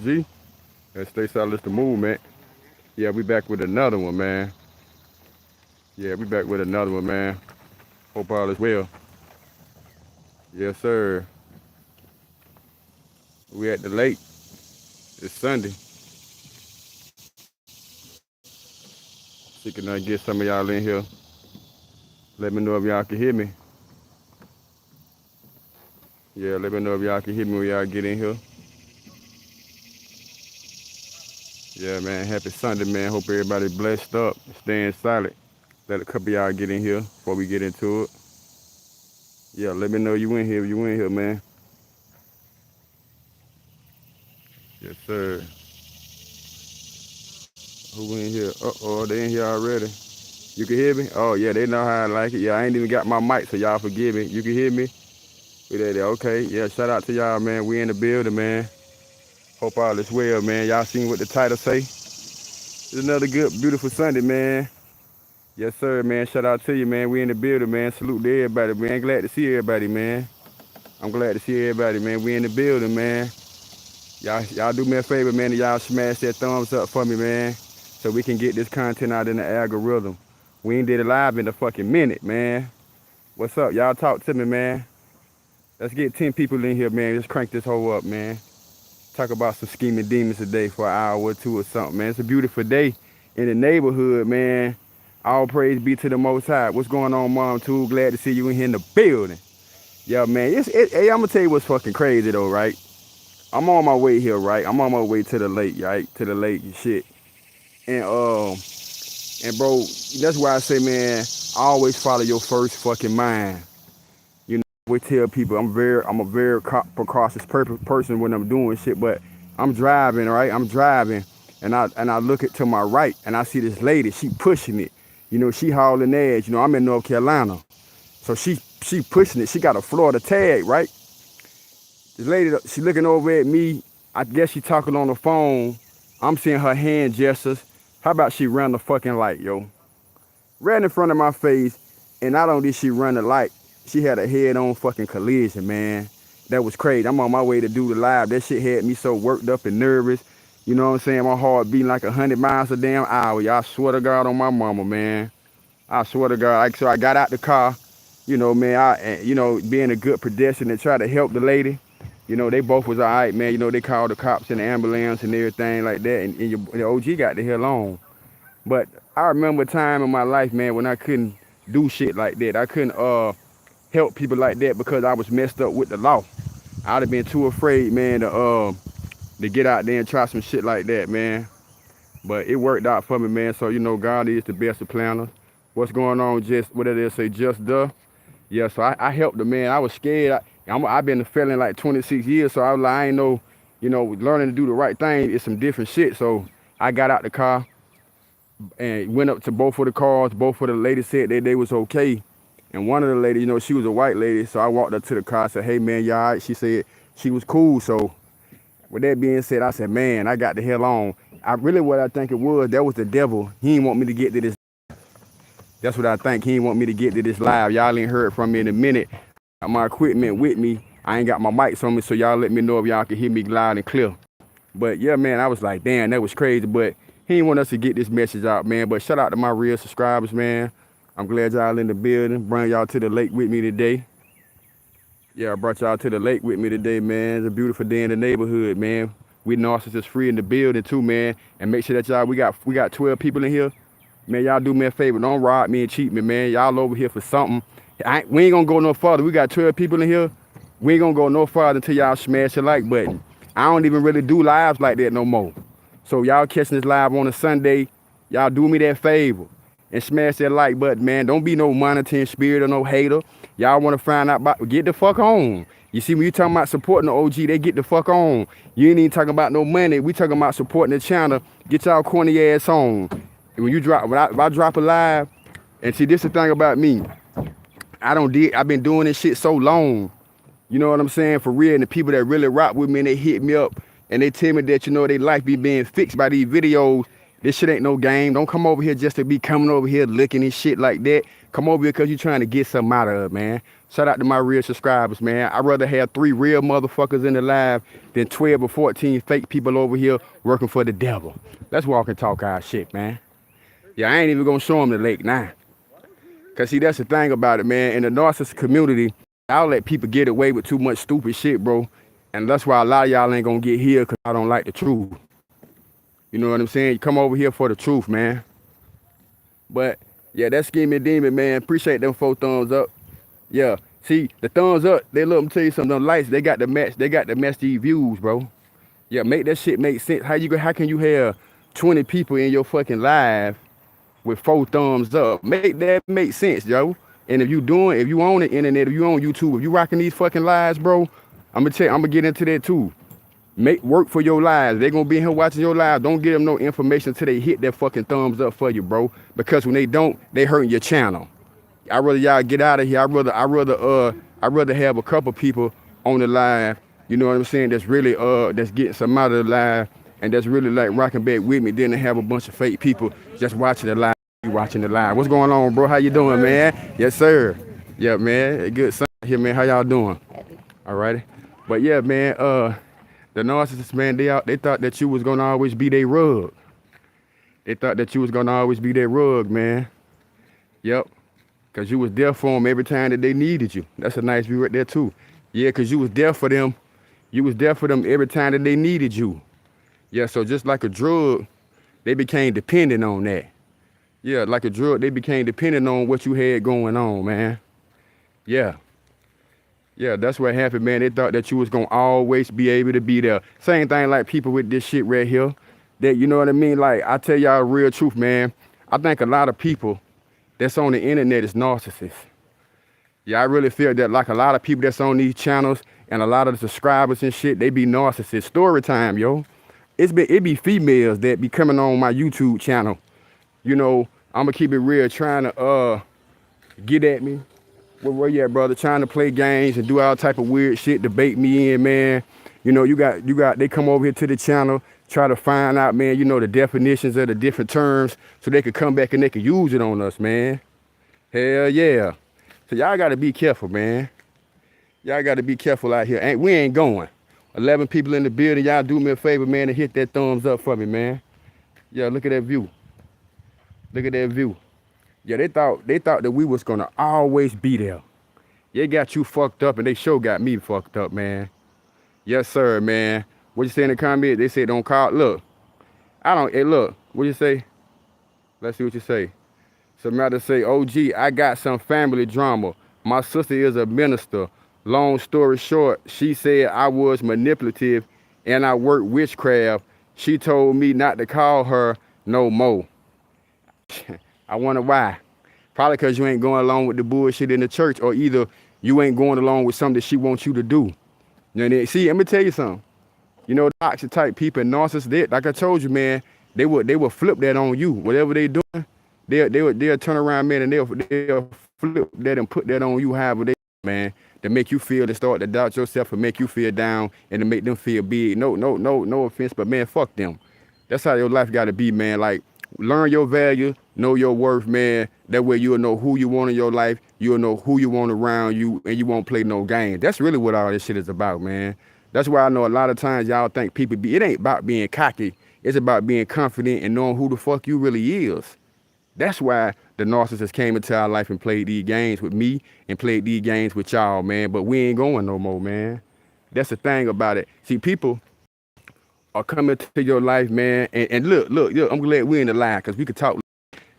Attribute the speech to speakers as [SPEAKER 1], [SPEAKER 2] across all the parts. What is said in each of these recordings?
[SPEAKER 1] G. And stay solid the movement. Yeah, we back with another one, man. Yeah, we back with another one, man. Hope all is well. Yes, sir. We at the lake. It's Sunday. See, can I get some of y'all in here? Let me know if y'all can hear me. Yeah, let me know if y'all can hear me when y'all get in here. Yeah, man. Happy Sunday, man. Hope everybody blessed up, staying silent. Let a couple of y'all get in here before we get into it. Yeah, let me know you in here. You in here, man. Yes, sir. Who in here? Uh-oh, they in here already. You can hear me? Oh, yeah, they know how I like it. Yeah, I ain't even got my mic, so y'all forgive me. You can hear me? We there. Okay. Yeah, shout out to y'all, man. We in the building, man. Hope all is well, man. Y'all seen what the title say? It's another good, beautiful Sunday, man. Yes, sir, man. Shout out to you, man. We in the building, man. Salute to everybody, man. Glad to see everybody, man. I'm glad to see everybody, man. We in the building, man. Y'all do me a favor, man. Y'all smash that thumbs up for me, man, so we can get this content out in the algorithm. We ain't did it live in a fucking minute, man. What's up? Y'all talk to me, man. Let's get 10 people in here, man. Let's crank this whole up, man. Talk about some scheming demons today for an hour or two or something, man. It's a beautiful day in the neighborhood, man. All praise be to the Most High. What's going on, Mom, too? Glad to see you in here in the building. Yeah, man. Hey, I'm going to tell you what's fucking crazy, though, right? I'm on my way here, right? I'm on my way to the lake, right? To the lake and shit. And bro, that's why I say, man, always follow your first fucking mind. You know, we tell people I'm a very precautious person when I'm doing shit, but I'm driving, right? I'm driving, and I look to my right, and I see this lady. She pushing it. You know, she hauling ass. You know, I'm in North Carolina, so she pushing it. She got a Florida tag, right? This lady, she looking over at me. I guess she talking on the phone. I'm seeing her hand gestures. How about she run the fucking light, yo? Right in front of my face, and not only did she run the light, she had a head-on fucking collision, man. That was crazy. I'm on my way to do the live. That shit had me so worked up and nervous. You know what I'm saying? My heart beating like 100 miles a damn hour. Y'all swear to God on my mama, man. I swear to God. So I got out the car, you know, man, being a good pedestrian and try to help the lady. You know, they both was all right, man. You know, they called the cops and the ambulance and everything like that. And the OG got the hell on. But I remember a time in my life, man, when I couldn't do shit like that. I couldn't help people like that because I was messed up with the law. I'd have been too afraid, man, to get out there and try some shit like that, man. But it worked out for me, man. So, you know, God is the best of planners. What's going on, just, what did they say, just the? Yeah, so I helped the man. I was scared. I've been a felon like 26 years, so I was like, I ain't know, you know, learning to do the right thing is some different shit. So I got out the car and went up to both of the cars. Both of the ladies said that they was okay. And one of the ladies, you know, she was a white lady. So I walked up to the car, said, hey, man, you all right? She said she was cool. So with that being said, I said, man, I got the hell on. What I think it was, that was the devil. He didn't want me to get to this. That's what I think. He didn't want me to get to this live. Y'all ain't heard from me in a minute. I got my equipment with me. I ain't got my mics on me, so y'all let me know if y'all can hear me loud and clear. But yeah, man, I was like, damn, that was crazy. But he didn't want us to get this message out, man. But shout out to my real subscribers, man. I'm glad y'all in the building. Bring y'all to the lake with me today. Yeah, I brought y'all to the lake with me today, man. It's a beautiful day in the neighborhood, man. We Narcissistic free in the building too, man. And make sure that y'all, we got 12 people in here. Man, y'all do me a favor. Don't rob me and cheat me, man. Y'all over here for something. We ain't gonna go no farther. We got 12 people in here. We ain't gonna go no farther until y'all smash the like button. I don't even really do lives like that no more. So y'all catching this live on a Sunday, y'all do me that favor and smash that like button, man. Don't be no monitoring spirit or no hater. Y'all want to find out about, get the fuck on. You see, when you talking about supporting the OG, they get the fuck on. You ain't even talking about no money. We talking about supporting the channel. Get y'all corny ass on. When you drop, if I drop a live, and see, this is the thing about me. I've been doing this shit so long. You know what I'm saying? For real. And the people that really rock with me and they hit me up and they tell me that, you know, they like me being fixed by these videos. This shit ain't no game. Don't come over here just to be coming over here looking and shit like that. Come over here because you're trying to get something out of it, man. Shout out to my real subscribers, man. I'd rather have 3 real motherfuckers in the live than 12 or 14 fake people over here working for the devil. Let's walk and talk our shit, man. Yeah, I ain't even gonna show them the lake now. Cause see, that's the thing about it, man. In the narcissist community, I'll let people get away with too much stupid shit, bro. And that's why a lot of y'all ain't gonna get here because I don't like the truth. You know what I'm saying? You come over here for the truth, man. But yeah, that scheming demon, man. Appreciate them 4 thumbs up. Yeah. See, the thumbs up, they let me tell you something. Them lights, they got to match these views, bro. Yeah, make that shit make sense. How can you have 20 people in your fucking live with 4 thumbs up? Make that make sense, yo. And if you on the internet, if you on YouTube, if you rocking these fucking lives, bro, I'm gonna get into that too. Make work for your lives. They're gonna be in here watching your lives. Don't give them no information until they hit that fucking thumbs up for you, bro. Because when they don't, they hurting your channel. I'd rather y'all get out of here. I'd rather have a couple people on the live, you know what I'm saying, that's really that's getting some out of the live and that's really like rocking back with me, then to have a bunch of fake people just watching the live. What's going on, bro? How you doing, man? Yes, sir. Yeah, man. Good son here, man. How y'all doing? All righty. But yeah, man, the narcissists, man, they thought that you was gonna always be their rug. They thought that you was gonna always be their rug, man. Yep. Cause you was there for them every time that they needed you. That's a nice view right there too. Yeah, cause you was there for them. You was there for them every time that they needed you. Yeah, so just like a drug, they became dependent on that. Yeah, like a drug, they became dependent on what you had going on, man. Yeah. Yeah, that's what happened, man. They thought that you was gonna always be able to be there. Same thing like people with this shit right here. That, you know what I mean? Like, I tell y'all real truth, man. I think a lot of people that's on the internet is narcissists. Yeah, I really feel that like a lot of people that's on these channels and a lot of the subscribers and shit, they be narcissists. Story time, yo. It be females that be coming on my YouTube channel. You know, I'm gonna keep it real, trying to get at me. Where you at, brother? Trying to play games and do all type of weird shit to bait me in, man. You know, you got they come over here to the channel, try to find out, man, you know, the definitions of the different terms so they could come back and they could use it on us, man. Hell yeah. So y'all gotta be careful, man. Y'all gotta be careful out here. We ain't going. 11 people in the building, y'all do me a favor, man, and hit that thumbs up for me, man. Yeah, look at that view. Look at that view. Yeah, they thought that we was gonna always be there. They got you fucked up and they sure got me fucked up, man. Yes, sir, man. What you say in the comment? They said don't call. Look, hey, look, what you say? Let's see what you say. Somebody say, OG, I got some family drama. My sister is a minister. Long story short, she said I was manipulative and I worked witchcraft. She told me not to call her no more. I wonder why. Probably because you ain't going along with the bullshit in the church, or either you ain't going along with something that she wants you to do. You know, see, let me tell you something. You know, toxic type people and narcissists, like I told you, man, they would flip that on you. Whatever they doing, they'll turn around, man, and they'll flip that and put that on you, however they, man, to make you feel, to start to doubt yourself and make you feel down and to make them feel big. No offense, but man, fuck them. That's how your life got to be, man. Like, learn your value, know your worth, man. That way you'll know who you want in your life, you'll know who you want around you, and you won't play no games. That's really what all this shit is about, man. That's why I know a lot of times y'all think people it ain't about being cocky. It's about being confident and knowing who the fuck you really is. That's why the narcissist came into our life and played these games with me and played these games with y'all, man. But we ain't going no more, man. That's the thing about it. See, people are coming to your life, man, and look, I'm glad we're in the line because we could talk.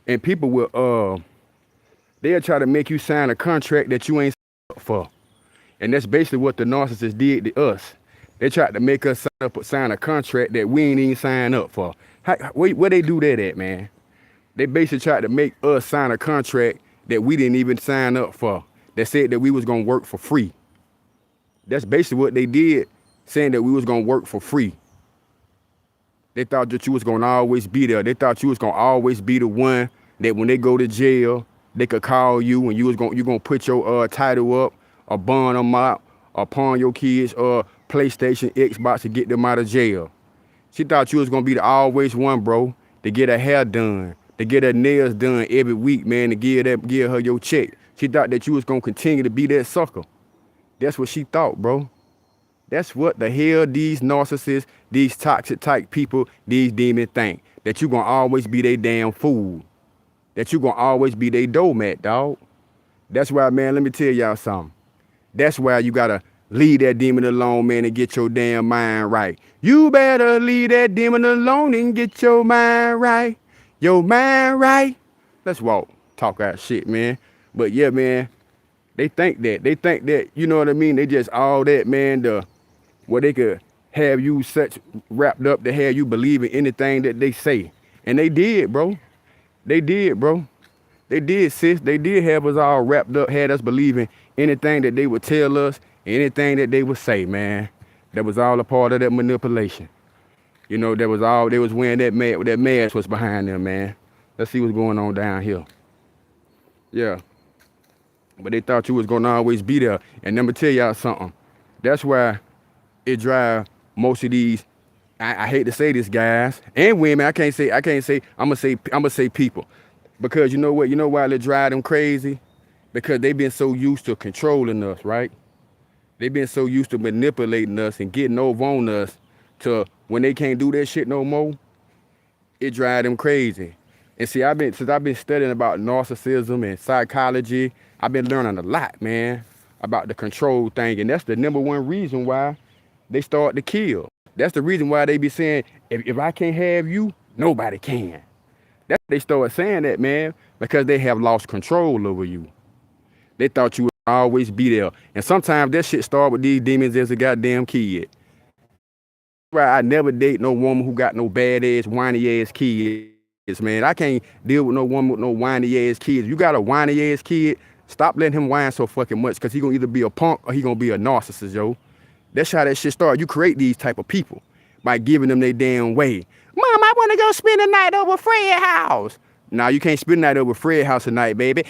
[SPEAKER 1] And people will, they'll try to make you sign a contract that you ain't up for. And that's basically what the narcissist did to us. They tried to make us sign a contract that we ain't even sign up for. Where they do that at, man? They basically tried to make us sign a contract that we didn't even sign up for, that said that we was gonna work for free. That's basically what they did, saying that we was gonna work for free. They thought that you was gonna always be there. They thought you was gonna always be the one that when they go to jail, they could call you and you gonna put your title up or bond them out or pawn your kids or PlayStation, Xbox to get them out of jail. She thought you was gonna be the always one, bro. to get her hair done, to get her nails done every week, man, to give her your check. She thought that you was gonna continue to be that sucker. That's what she thought, bro. That's what the hell these narcissists, these toxic type people, these demons think. That you gonna always be their damn fool. That you gonna always be their doormat, dog. That's why, man, let me tell y'all something. That's why you gotta leave that demon alone, man, and get your damn mind right. You better leave that demon alone and get your mind right. Your mind right. Let's walk. Talk that shit, man. But yeah, man, they think that, you know what I mean? They just all that, man, where they could have you such wrapped up to have you believe in anything that they say. And they did, bro. They did, bro. They did, sis. They did have us all wrapped up, had us believing anything that they would tell us, anything that they would say, man. That was all a part of that manipulation. You know, that was all, they was wearing that mask was behind them, man. Let's see what's going on down here. Yeah. But they thought you was gonna always be there. And let me tell y'all something. That's why it drive most of these, I hate to say this, guys, and women. I'm gonna say people. Because you know what? You know why they drive them crazy? Because they've been so used to controlling us, right? They've been so used to manipulating us and getting over on us to when they can't do that shit no more, it drive them crazy. And see, since I've been studying about narcissism and psychology, I've been learning a lot, man, about the control thing. And that's the #1 reason why they start to kill. That's the reason why they be saying, if I can't have you, nobody can. That's they start saying that, man, because they have lost control over you. They thought you would always be there. And sometimes that shit start with these demons as a goddamn kid. Right, I never date no woman who got no bad ass, whiny ass kids, man. I can't deal with no woman with no whiny ass kids. You got a whiny ass kid, stop letting him whine so fucking much, because he gonna either be a punk or he gonna be a narcissist, yo. That's how that shit start. You create these type of people by giving them their damn way. Mom, I want to go spend the night over Fred's house. Nah, you can't spend the night over Fred's house tonight, baby.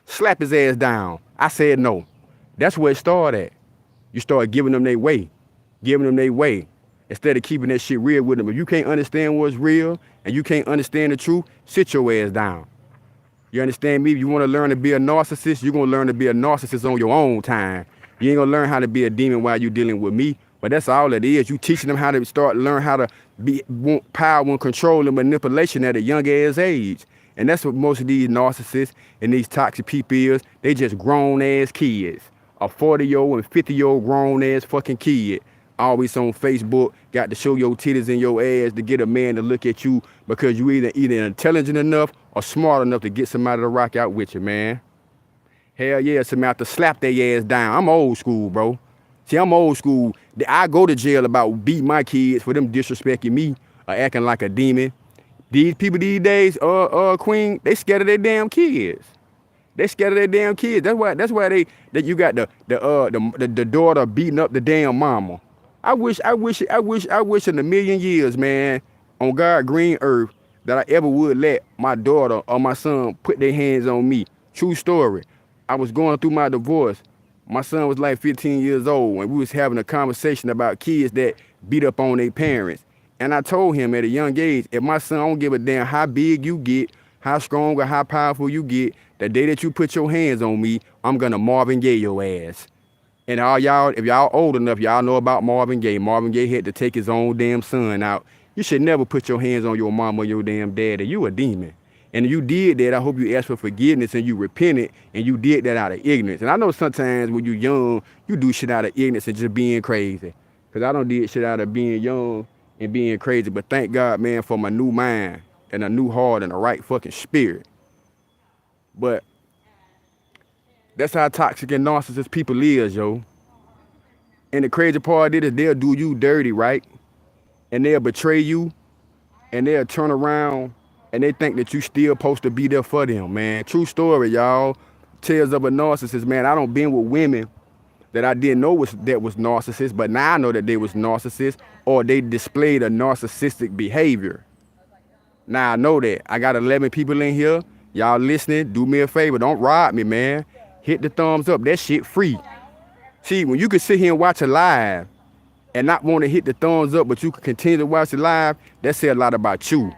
[SPEAKER 1] Slap his ass down. I said no. That's where it started at. You start giving them their way. Giving them their way. Instead of keeping that shit real with them. If you can't understand what's real and you can't understand the truth, sit your ass down. You understand me? If you want to learn to be a narcissist, you're going to learn to be a narcissist on your own time. You ain't going to learn how to be a demon while you dealing with me. But that's all it is. You teaching them how to learn how to want power and control and manipulation at a young ass age. And that's what most of these narcissists and these toxic people is. They just grown ass kids. A 40-year-old and 50-year-old grown ass fucking kid. Always on Facebook, got to show your titties and your ass to get a man to look at you because you either intelligent enough or smart enough to get somebody to rock out with you, man. Hell yeah, somebody have to slap their ass down. I'm old school, bro. See, I'm old school. I go to jail about beating my kids for them disrespecting me or acting like a demon. These people these days, Queen, they scared of their damn kids. They scared of their damn kids. That's why you got the daughter beating up the damn mama. I wish in a million years, man, on God's green earth, that I ever would let my daughter or my son put their hands on me. True story. I was going through my divorce. My son was like 15 years old, and we was having a conversation about kids that beat up on their parents. And I told him at a young age, if my son, I don't give a damn how big you get, how strong or how powerful you get, the day that you put your hands on me, I'm gonna Marvin Gaye your ass. And all y'all, if y'all old enough, y'all know about Marvin Gaye. Marvin Gaye had to take his own damn son out. You should never put your hands on your mama or your damn daddy. You a demon. And if you did that, I hope you asked for forgiveness and you repented and you did that out of ignorance. And I know sometimes when you're young, you do shit out of ignorance and just being crazy. Because I don't did shit out of being young and being crazy. But thank God, man, for my new mind and a new heart and a right fucking spirit. But that's how toxic and narcissist people is, yo. And the crazy part is they'll do you dirty, right? And they'll betray you. And they'll turn around and they think that you still supposed to be there for them, man. True story, y'all. Tales of a narcissist, man. I don't been with women that I didn't know was narcissists, but now I know that they was narcissists or they displayed a narcissistic behavior. Now I know that. I got 11 people in here. Y'all listening, do me a favor. Don't rob me, man. Hit the thumbs up. That shit free. See, when you can sit here and watch a live and not want to hit the thumbs up, but you can continue to watch it live, that said a lot about you.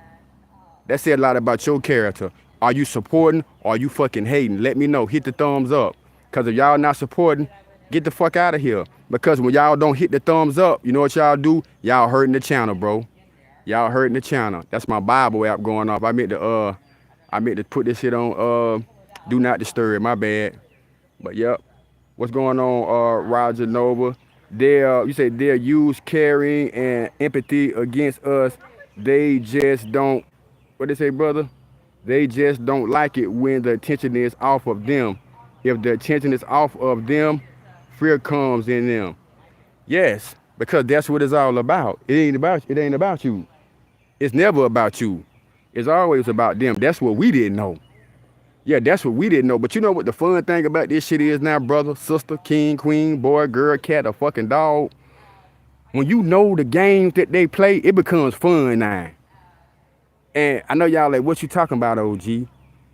[SPEAKER 1] That said a lot about your character. Are you supporting or are you fucking hating? Let me know. Hit the thumbs up. Because if y'all not supporting, get the fuck out of here. Because when y'all don't hit the thumbs up, you know what y'all do? Y'all hurting the channel, bro. Y'all hurting the channel. That's my Bible app going off. I meant to put this shit on do not disturb. My bad. But yep. What's going on, Roger Nova? You say they'll use caring and empathy against us. They just don't, what they say, brother? They just don't like it when the attention is off of them. If the attention is off of them, fear comes in them. Yes, because that's what it's all about. It ain't about you. It's never about you. It's always about them. That's what we didn't know. Yeah, that's what we didn't know. But you know what the fun thing about this shit is now, brother, sister, king, queen, boy, girl, cat, or fucking dog? When you know the games that they play, it becomes fun now. And I know y'all like, what you talking about, OG?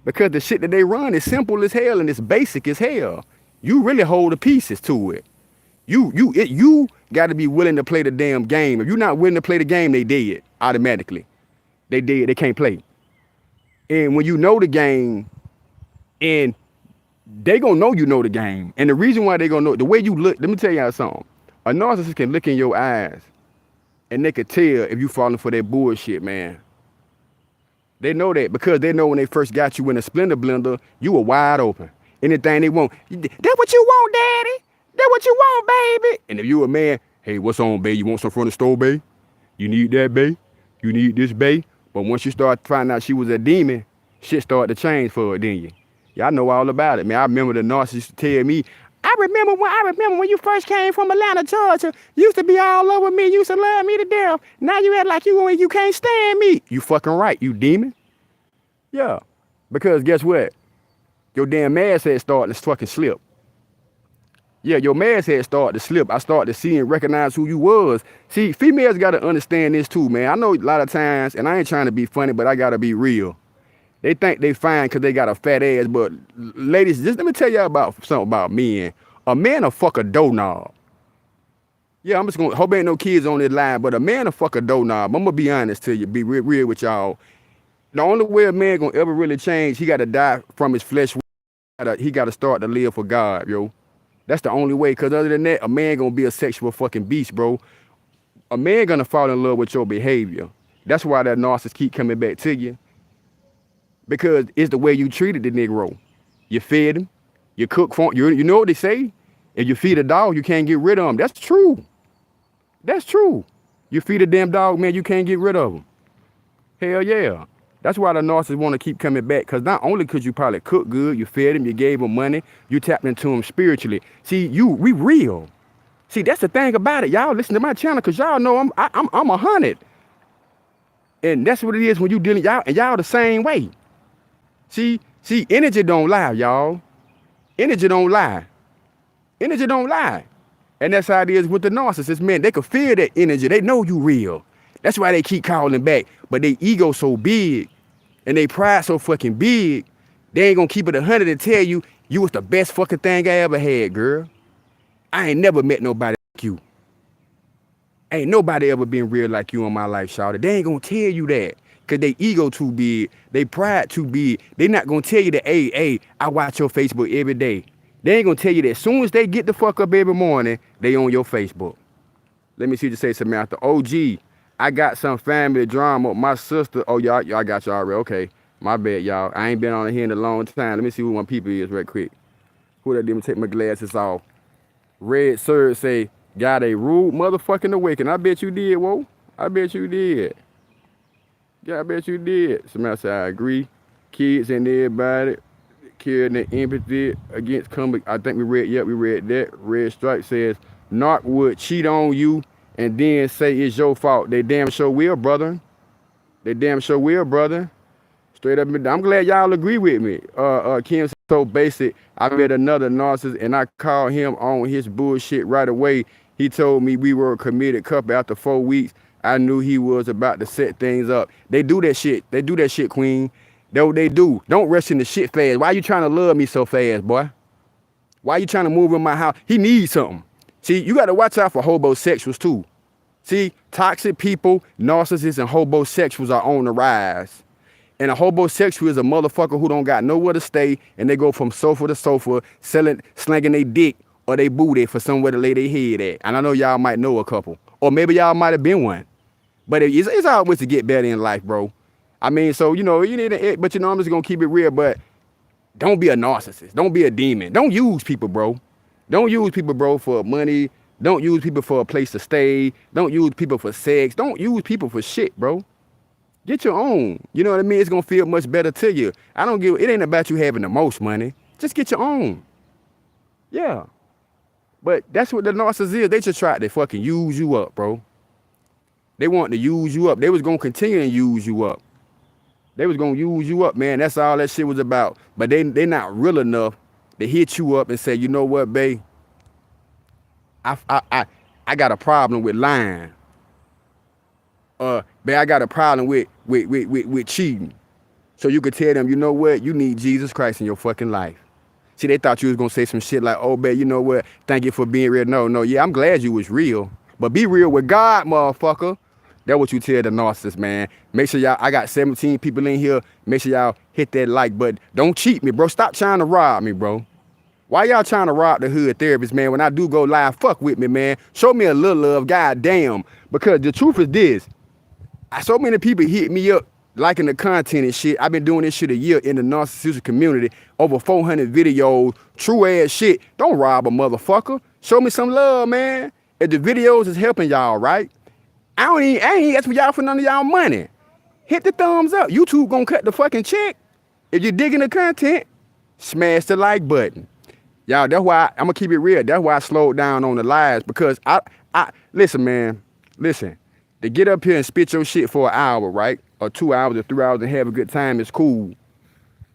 [SPEAKER 1] Because the shit that they run is simple as hell and it's basic as hell. You really hold the pieces to it. You got to be willing to play the damn game. If you're not willing to play the game, they dead automatically. They dead. They can't play. And when you know the game, and they gonna know you know the game. And the reason why they gonna know, the way you look, let me tell y'all something. A narcissist can look in your eyes and they could tell if you falling for that bullshit, man. They know that because they know when they first got you in a Splendor blender, you were wide open. Anything they want, that's what you want, daddy. That's what you want, baby. And if you a man, hey, what's on, babe? You want some from the store, babe? You need that, babe? You need this, babe? But once you start finding out she was a demon, shit started to change for her, didn't you? Y'all know all about it, man. I remember the narcissist tell me, I remember when you first came from Atlanta, Georgia. You used to be all over me. You used to love me to death. Now you act like you can't stand me. You fucking right, you demon. Yeah, because guess what? Your damn masthead started to fucking slip. Yeah, your masthead started to slip. I started to see and recognize who you was. See, females got to understand this too, man. I know a lot of times, and I ain't trying to be funny, but I got to be real. They think they fine because they got a fat ass, but ladies, just let me tell y'all about something about men. A man will fuck a doorknob. Yeah, I'm just going to hope ain't no kids on this line, but a man will fuck a doorknob. I'm going to be honest to you, be real with y'all. The only way a man going to ever really change, he got to die from his flesh. He got to start to live for God, yo. That's the only way, because other than that, a man going to be a sexual fucking beast, bro. A man going to fall in love with your behavior. That's why that narcissist keep coming back to you. Because it's the way you treated the Negro. You fed him, you cook for him. You know what they say? If you feed a dog, you can't get rid of him. That's true. That's true. You feed a damn dog, man, you can't get rid of him. Hell yeah. That's why the narcissists want to keep coming back. Because not only could you probably cook good, you fed him, you gave him money, you tapped into him spiritually. See, we real. See, that's the thing about it. Y'all listen to my channel because y'all know I'm 100. And that's what it is when you dealing, y'all the same way. See, energy don't lie, y'all. Energy don't lie. Energy don't lie. And that's how it is with the narcissists, man. They can feel that energy. They know you real. That's why they keep calling back. But they ego so big and they pride so fucking big, they ain't gonna keep it 100 and tell you, you was the best fucking thing I ever had, girl. I ain't never met nobody like you. Ain't nobody ever been real like you in my life, shawty. They ain't gonna tell you that. Cause they ego too big, they pride too big. They not gonna tell you that, hey, I watch your Facebook every day. They ain't gonna tell you that. As soon as they get the fuck up every morning, they on your Facebook. Let me see what you say, Samantha. OG, I got some family drama. My sister, oh, y'all got y'all already. Okay, my bad, y'all. I ain't been on here in a long time. Let me see who my people is right quick. Who that didn't take my glasses off? Red Sir say, got a rude motherfucking awakening. I bet you did, whoa. I bet you did. Yeah, I bet you did. Somebody said, I agree. Kids and everybody carrying the empathy against coming. I think we read that. Red Stripe says, Narc would cheat on you and then say it's your fault. They damn sure will, brother. They damn sure will, brother. Straight up, I'm glad y'all agree with me. Kim's so basic. I met another narcissist and I called him on his bullshit right away. He told me we were a committed couple. After 4 weeks, I knew he was about to set things up. They do that shit. They do that shit, queen. They do. Don't rush into shit fast. Why you trying to love me so fast, boy? Why you trying to move in my house? He needs something. See, you got to watch out for hobosexuals too. See, toxic people, narcissists, and hobosexuals are on the rise. And a hobosexual is a motherfucker who don't got nowhere to stay, and they go from sofa to sofa, slanging their dick or they booty for somewhere to lay their head at. And I know y'all might know a couple, or maybe y'all might have been one. But it's always to get better in life, bro. I mean, so you know, you need it, but you know, I'm just gonna keep it real. But don't be a narcissist. Don't be a demon. Don't use people, bro. Don't use people, bro, for money. Don't use people for a place to stay. Don't use people for sex. Don't use people for shit, bro. Get your own. You know what I mean? It's gonna feel much better to you. It ain't about you having the most money. Just get your own. Yeah. But that's what the narcissist is. They just try to fucking use you up, bro. They want to use you up. They was gonna continue to use you up. They was gonna use you up, man. That's all that shit was about. But they not real enough to hit you up and say, you know what, babe? I got a problem with lying. Babe, I got a problem with cheating. So you could tell them, you know what? You need Jesus Christ in your fucking life. See, they thought you was gonna say some shit like, oh, babe, you know what? Thank you for being real. No, yeah, I'm glad you was real. But be real with God, motherfucker. That's what you tell the narcissist, man. Make sure y'all, I got 17 people in here. Make sure y'all hit that like button. Don't cheat me, bro. Stop trying to rob me, bro. Why y'all trying to rob the hood therapist, man? When I do go live, fuck with me, man. Show me a little love, goddamn. Because the truth is this. So many people hit me up liking the content and shit. I've been doing this shit a year in the narcissistic community. Over 400 videos. True ass shit. Don't rob a motherfucker. Show me some love, man. If the videos is helping y'all, right? I ain't asking y'all for none of y'all money. Hit the thumbs up. YouTube gonna cut the fucking check. If you're digging the content, smash the like button. Y'all, that's why I'm gonna keep it real. That's why I slowed down on the lives, because I listen, man. Listen, to get up here and spit your shit for an hour, right? Or 2 hours or 3 hours and have a good time is cool.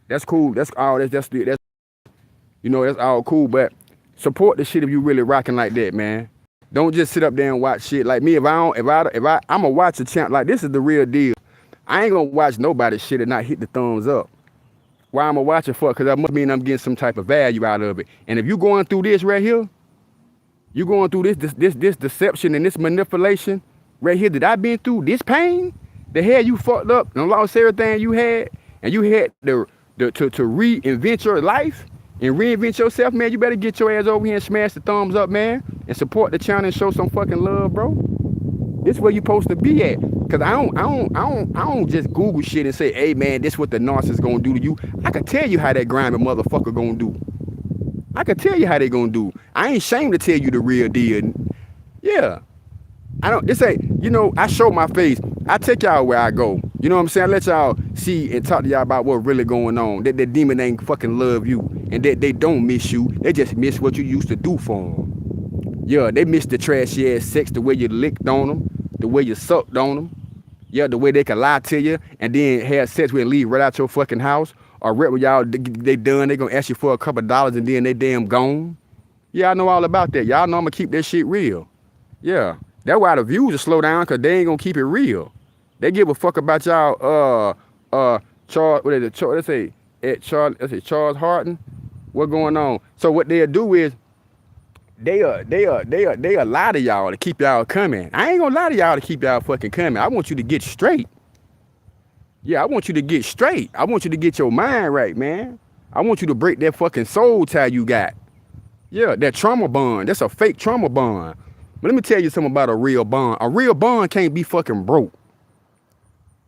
[SPEAKER 1] That's cool. That's all. That's you know, that's all cool. But support the shit if you really rocking like that, man. Don't just sit up there and watch shit like me. I'm gonna watch a champ. Like, this is the real deal. I ain't gonna watch nobody's shit and not hit the thumbs up. Why I'm gonna watch it for? Because that must mean I'm getting some type of value out of it. And if you going through this right here, you going through this deception and this manipulation right here that I've been through, this pain, the hell you fucked up and lost everything you had, and you had to reinvent your life and reinvent yourself, man, you better get your ass over here and smash the thumbs up, man, and support the channel and show some fucking love, bro. This is where you supposed to be at. Cause I don't just Google shit and say, hey man, this what the narcissist gonna do to you. I can tell you how that grimy motherfucker gonna do. I can tell you how they gonna do. I ain't ashamed to tell you the real deal. Yeah. This ain't, you know, I show my face. I take y'all where I go. You know what I'm saying? I let y'all see and talk to y'all about what's really going on. That the demon ain't fucking love you. And that they don't miss you. They just miss what you used to do for them. Yeah, they miss the trashy ass sex, the way you licked on them, the way you sucked on them. Yeah, the way they can lie to you and then have sex with and leave right out your fucking house. Or right when y'all, they done, they gonna ask you for a couple dollars and then they damn gone. Yeah, I know all about that. Y'all know I'm gonna keep that shit real. Yeah, that's why the views will slow down, because they ain't gonna keep it real. They give a fuck about y'all, Charles, what is it, let's say Charles Harden. What going on? So what they'll do is, they'll lie to y'all to keep y'all coming. I ain't gonna lie to y'all to keep y'all fucking coming. I want you to get straight. Yeah, I want you to get straight. I want you to get your mind right, man. I want you to break that fucking soul tie you got. Yeah, that trauma bond. That's a fake trauma bond. But let me tell you something about a real bond. A real bond can't be fucking broke.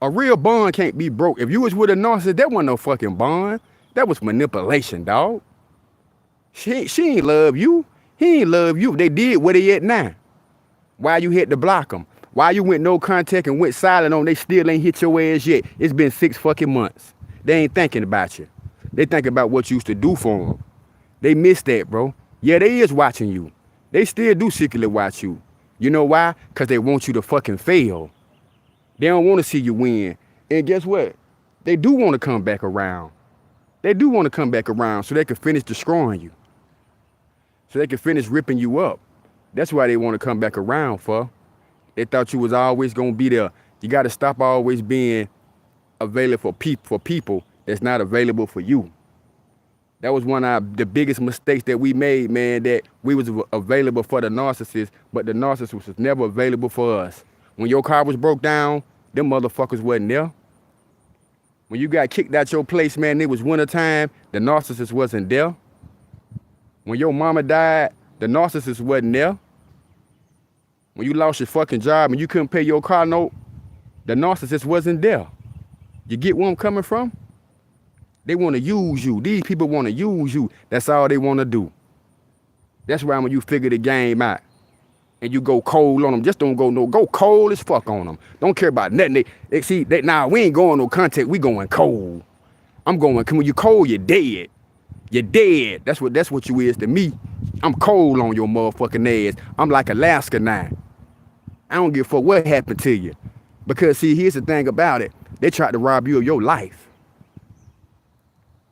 [SPEAKER 1] A real bond can't be broke. If you was with a narcissist, that wasn't no fucking bond. That was manipulation, dog. She ain't love you. He ain't love you. They did what they at now. Why you had to block them? Why you went no contact and went silent on? They still ain't hit your ass yet. It's been 6 fucking months. They ain't thinking about you. They thinking about what you used to do for them. They miss that, bro. Yeah, they is watching you. They still do secretly watch you. You know why? Because they want you to fucking fail. They don't want to see you win. And guess what? They do want to come back around. They do want to come back around so they can finish destroying you. So they can finish ripping you up. That's why they want to come back around for. They thought you was always going to be there. You got to stop always being available for people that's not available for you. That was one of the biggest mistakes that we made, man, that we was available for the narcissist, but the narcissist was never available for us. When your car was broke down, them motherfuckers wasn't there. When you got kicked out your place, man, it was wintertime, the narcissist wasn't there. When your mama died, the narcissist wasn't there. When you lost your fucking job and you couldn't pay your car note, the narcissist wasn't there. You get where I'm coming from? They want to use you. These people want to use you. That's all they want to do. That's why when you figure the game out and you go cold on them, just don't go cold as fuck on them. Don't care about nothing. They see that now we ain't going no contact. We going cold. I'm going. When you cold, you're dead. You're dead. That's what you is to me. I'm cold on your motherfucking ass. I'm like Alaska now. I don't give a fuck what happened to you. Because see, here's the thing about it. They tried to rob you of your life.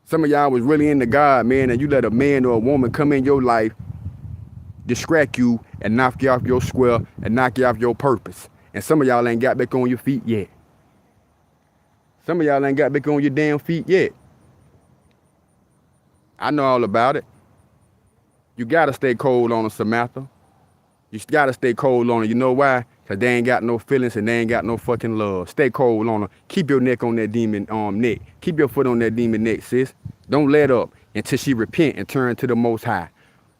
[SPEAKER 1] Some of y'all was really into God, man, and you let a man or a woman come in your life, distract you, and knock you off your square, and knock you off your purpose. And some of y'all ain't got back on your feet yet. Some of y'all ain't got back on your damn feet yet. I know all about it. You gotta stay cold on them, Samantha. You gotta stay cold on them. You know why? Because they ain't got no feelings and they ain't got no fucking love. Stay cold on them. Keep your neck on that demon neck. Keep your foot on that demon neck, sis. Don't let up until she repent and turn to the Most High.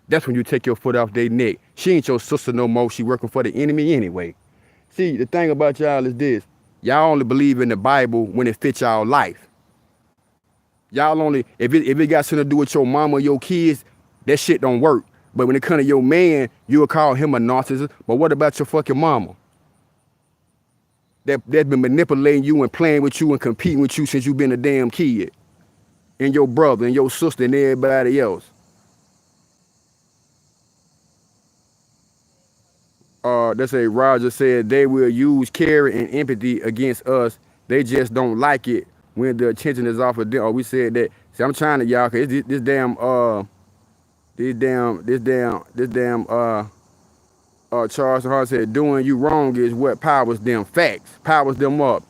[SPEAKER 1] That's when you take your foot off their neck. She ain't your sister no more. She working for the enemy anyway. See, the thing about y'all is this. Y'all only believe in the Bible when it fits y'all life. Y'all only, if it got something to do with your mama or your kids, that shit don't work. But when it comes to your man, you'll call him a narcissist. But what about your fucking mama? That's been manipulating you and playing with you and competing with you since you've been a damn kid. And your brother and your sister and everybody else. They say Roger said they will use care and empathy against us. They just don't like it when the attention is off of them. Oh, we said that. See, I'm trying to y'all, cause this damn Charles Hart said doing you wrong is what powers them. Facts powers them up.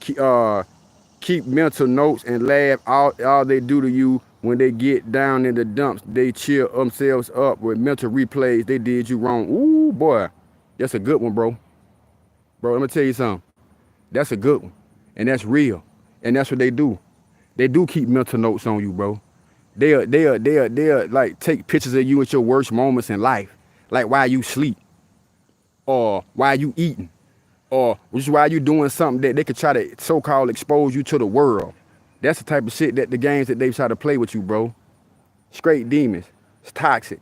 [SPEAKER 1] Keep mental notes and laugh. All they do to you when they get down in the dumps, they cheer themselves up with mental replays. They did you wrong. Ooh boy, that's a good one, bro. Bro, let me tell you something. That's a good one, and that's real, and that's what they do. They do keep mental notes on you, bro. They'll like take pictures of you at your worst moments in life, like while you sleep, or while you eating, or just while you doing something that they could try to so-called expose you to the world. That's the type of shit that the games that they try to play with you, bro. Straight demons. It's toxic.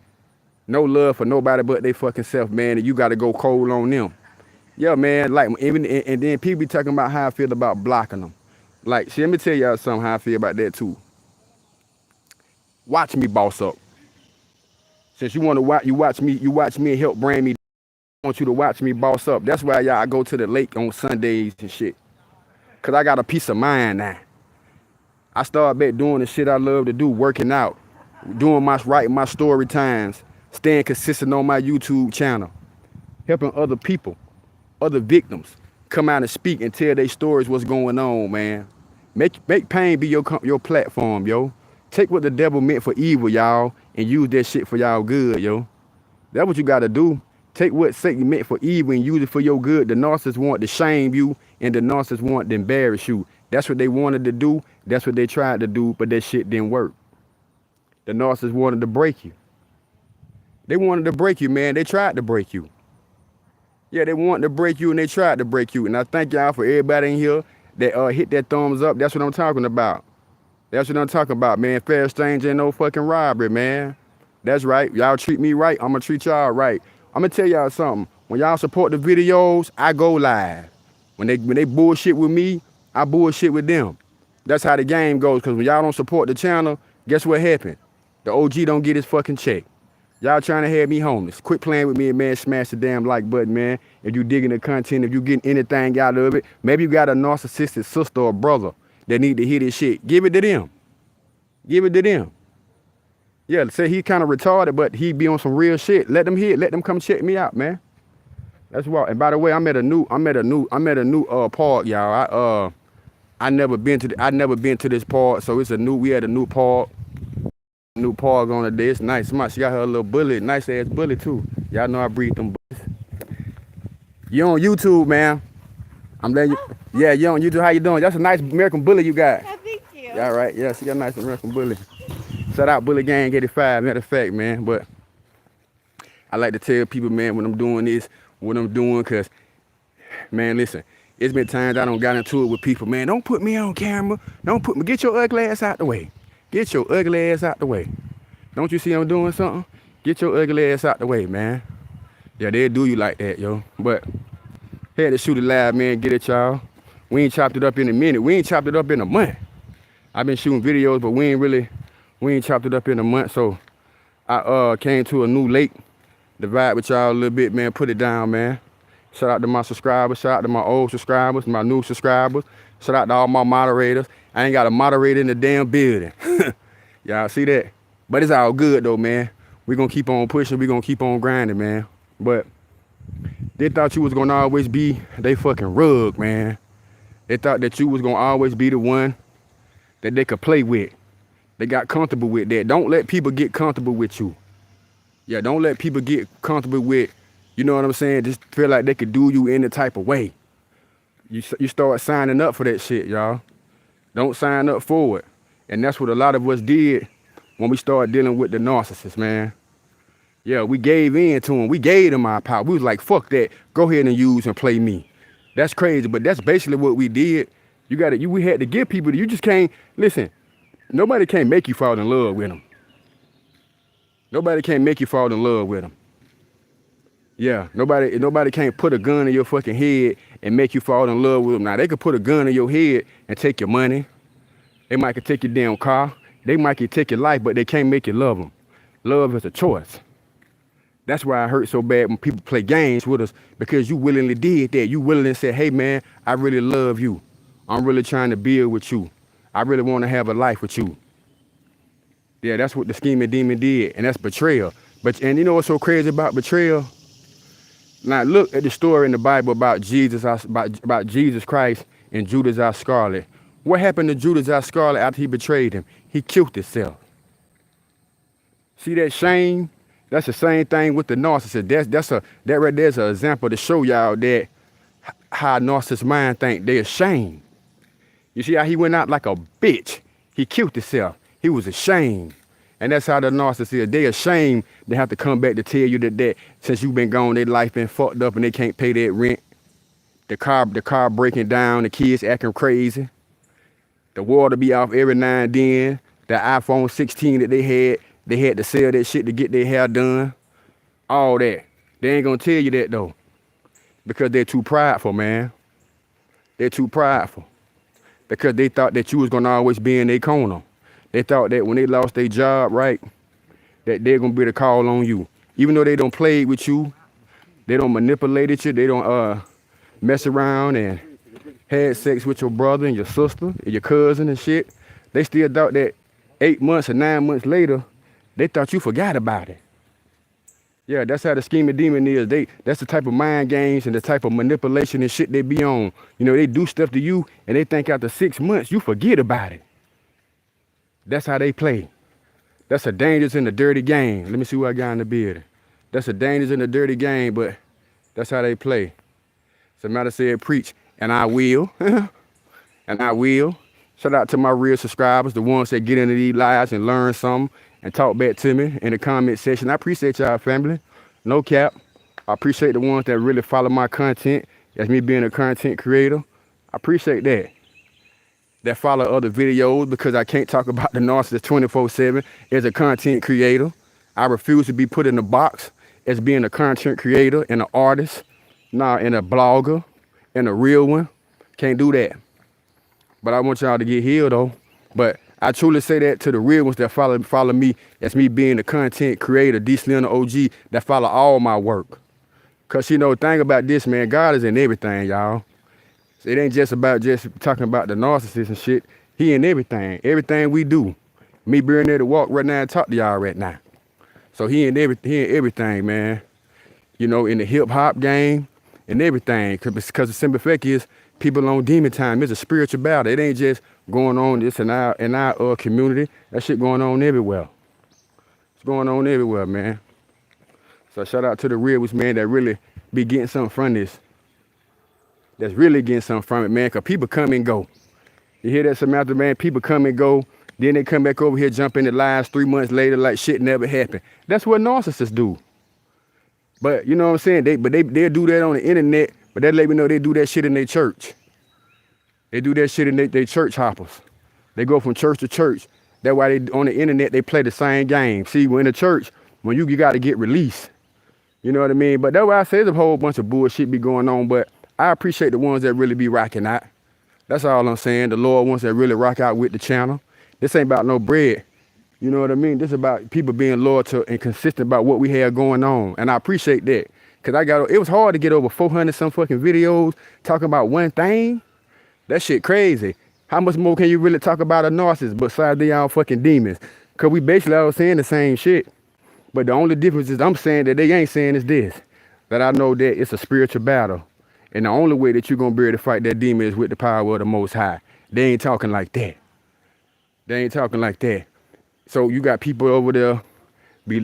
[SPEAKER 1] No love for nobody but they fucking self, man, and you got to go cold on them. Yeah, man, like, even, and then people be talking about how I feel about blocking them. Like, see, let me tell y'all something how I feel about that, too. Watch me boss up. Since you want to watch, you watch me and help brand me. I want you to watch me boss up. That's why y'all go to the lake on Sundays and shit. Because I got a peace of mind now. I started back doing the shit I love to do, working out, writing my story times, staying consistent on my YouTube channel, helping other people, other victims, come out and speak and tell their stories what's going on, man. Make pain be your platform, yo. Take what the devil meant for evil, y'all, and use that shit for y'all good, yo. That's what you got to do. Take what Satan meant for evil and use it for your good. The narcissists want to shame you, and the narcissists want to embarrass you. That's what they wanted to do. That's what they tried to do, but that shit didn't work. The narcissists wanted to break you. They wanted to break you, man. They tried to break you. Yeah, they wanted to break you, and they tried to break you. And I thank y'all for everybody in here that hit that thumbs up. That's what I'm talking about. That's what I'm talking about, man. Fair exchange ain't no fucking robbery, man. That's right. Y'all treat me right, I'm going to treat y'all right. I'm going to tell y'all something. When y'all support the videos, I go live. When they bullshit with me, I bullshit with them. That's how the game goes, because when y'all don't support the channel, guess what happened? The OG don't get his fucking check. Y'all trying to have me homeless. Quit playing with me, man. Smash the damn like button, man. If you digging the content, if you getting anything out of it, maybe you got a narcissistic sister or brother that need to hear this shit. Give it to them. Give it to them. Yeah, say he kind of retarded, but he be on some real shit. Let them hear it. Let them come check me out, man. That's why. And by the way, I'm at a new park, y'all. I never been to this park, so we at a new park. New Park on today. It's nice. She got her little bullet. Nice ass bullet too. Y'all know I breed them bullets. You on YouTube, man. I'm letting you. Yeah, you on YouTube. How you doing? That's a nice American bullet you got.
[SPEAKER 2] Oh, thank you.
[SPEAKER 1] Yeah, right. Yeah, she got a nice American bullet. Shout out Bullet Gang 85, matter of fact, man. But I like to tell people, man, when I'm doing this, what I'm doing, because, man, listen, it's been times I don't got into it with people, man. Don't put me on camera. Don't put me. Get your ugly ass out the way. Get your ugly ass out the way. Don't you see I'm doing something? Get your ugly ass out the way, man. Yeah, they'll do you like that, yo. But had to shoot it live, man. Get it, y'all. We ain't chopped it up in a minute. We ain't chopped it up in a month. I've been shooting videos, but we ain't chopped it up in a month. So I came to a new lake to vibe with y'all a little bit, man. Put it down, man. Shout out to my subscribers. Shout out to my old subscribers, my new subscribers. Shout out to all my moderators. I ain't got a moderator in the damn building. Y'all see that? But it's all good, though, man. We gonna keep on pushing. We gonna keep on grinding, man. But they thought you was gonna always be they fucking rug, man. They thought that you was gonna always be the one that they could play with. They got comfortable with that. Don't let people get comfortable with you. Yeah, don't let people get comfortable with, you know what I'm saying? Just feel like they could do you any type of way. You start signing up for that shit, y'all. Don't sign up for it. And that's what a lot of us did when we started dealing with the narcissist, man. Yeah, we gave in to him. We gave them our power. We was like, fuck that. Go ahead and use and play me. That's crazy, but that's basically what we did. We had to give people, you just can't, listen, nobody can't make you fall in love with them. Nobody can't make you fall in love with them. Yeah, nobody can't put a gun in your fucking head and make you fall in love with them. Now, they could put a gun in your head and take your money. They might could take your damn car. They might could take your life, but they can't make you love them. Love is a choice. That's why it hurts so bad when people play games with us, because you willingly did that. You willingly said, hey, man, I really love you. I'm really trying to build with you. I really want to have a life with you. Yeah, that's what the scheming demon did, and that's betrayal. And you know what's so crazy about betrayal? Now, look at the story in the Bible about Jesus Christ and Judas Iscariot. What happened to Judas Iscariot after he betrayed him? He killed himself. See that shame? That's the same thing with the narcissist. That right there's an example to show y'all that how narcissist mind think. They ashamed. You see how he went out like a bitch. He killed himself. He was ashamed. And that's how the narcissist is. They ashamed to have to come back to tell you that since you've been gone, their life been fucked up and they can't pay that rent. The car breaking down, the kids acting crazy. The water be off every now and then. The iPhone 16 that they had to sell that shit to get their hair done. All that. They ain't gonna tell you that though. Because they're too prideful, man. They're too prideful. Because they thought that you was gonna always be in their corner. They thought that when they lost their job, right, that they're gonna be able to call on you. Even though they don't play with you, they don't manipulate you, they don't mess around and had sex with your brother and your sister and your cousin and shit. They still thought that 8 months or 9 months later, they thought you forgot about it. Yeah, that's how the scheming demon is. That's the type of mind games and the type of manipulation and shit they be on. You know, they do stuff to you and they think after 6 months, you forget about it. That's how they play. That's a dangerous and a dirty game. Let me see what I got in the building. That's a dangerous and a dirty game, but that's how they play. Somebody said preach, and I will. And I will. Shout out to my real subscribers, the ones that get into these lives and learn something and talk back to me in the comment section. I appreciate y'all, family. No cap. I appreciate the ones that really follow my content. That's me being a content creator. I appreciate that. That follow other videos, because I can't talk about the narcissist 24/7 as a content creator. I refuse to be put in a box as being a content creator and an artist, and a blogger and a real one. Can't do that. But I want y'all to get healed though. But I truly say that to the real ones that follow me as me being a content creator, DEESLIMDAOG, that follow all my work. Cause you know, the thing about this, man, God is in everything, y'all. So it ain't just about just talking about the narcissist and shit. He in everything. Everything we do. Me being there to walk right now and talk to y'all right now. So he in everything, man. You know, in the hip hop game and everything. Because the simple fact is, people on demon time. It's a spiritual battle. It ain't just going on this in our community. That shit going on everywhere. going on everywhere, man. So shout out to the real ones, man, that really be getting something from this. That's really getting something from it, man, because people come and go. You hear that, Samantha, man? People come and go. Then they come back over here, jump in the lives 3 months later like shit never happened. That's what narcissists do. But you know what I'm saying? They'll do that on the internet, but that let me know they do that shit in their church. They do that shit in their church hoppers. They go from church to church. That's why they on the internet they play the same game. See, when in the church, when you got to get released. You know what I mean? But that's why I say there's a whole bunch of bullshit be going on, but I appreciate the ones that really be rocking out. That's all I'm saying. The Lord ones that really rock out with the channel. This ain't about no bread. You know what I mean? This is about people being loyal to and consistent about what we have going on. And I appreciate that. Cause it was hard to get over 400 some fucking videos talking about one thing. That shit crazy. How much more can you really talk about a narcissist besides they all fucking demons? Cause we basically all saying the same shit. But the only difference is I'm saying that they ain't saying is this. That I know that it's a spiritual battle. And the only way that you're gonna be able to fight that demon is with the power of the Most High. They ain't talking like that. They ain't talking like that. So you got people over there,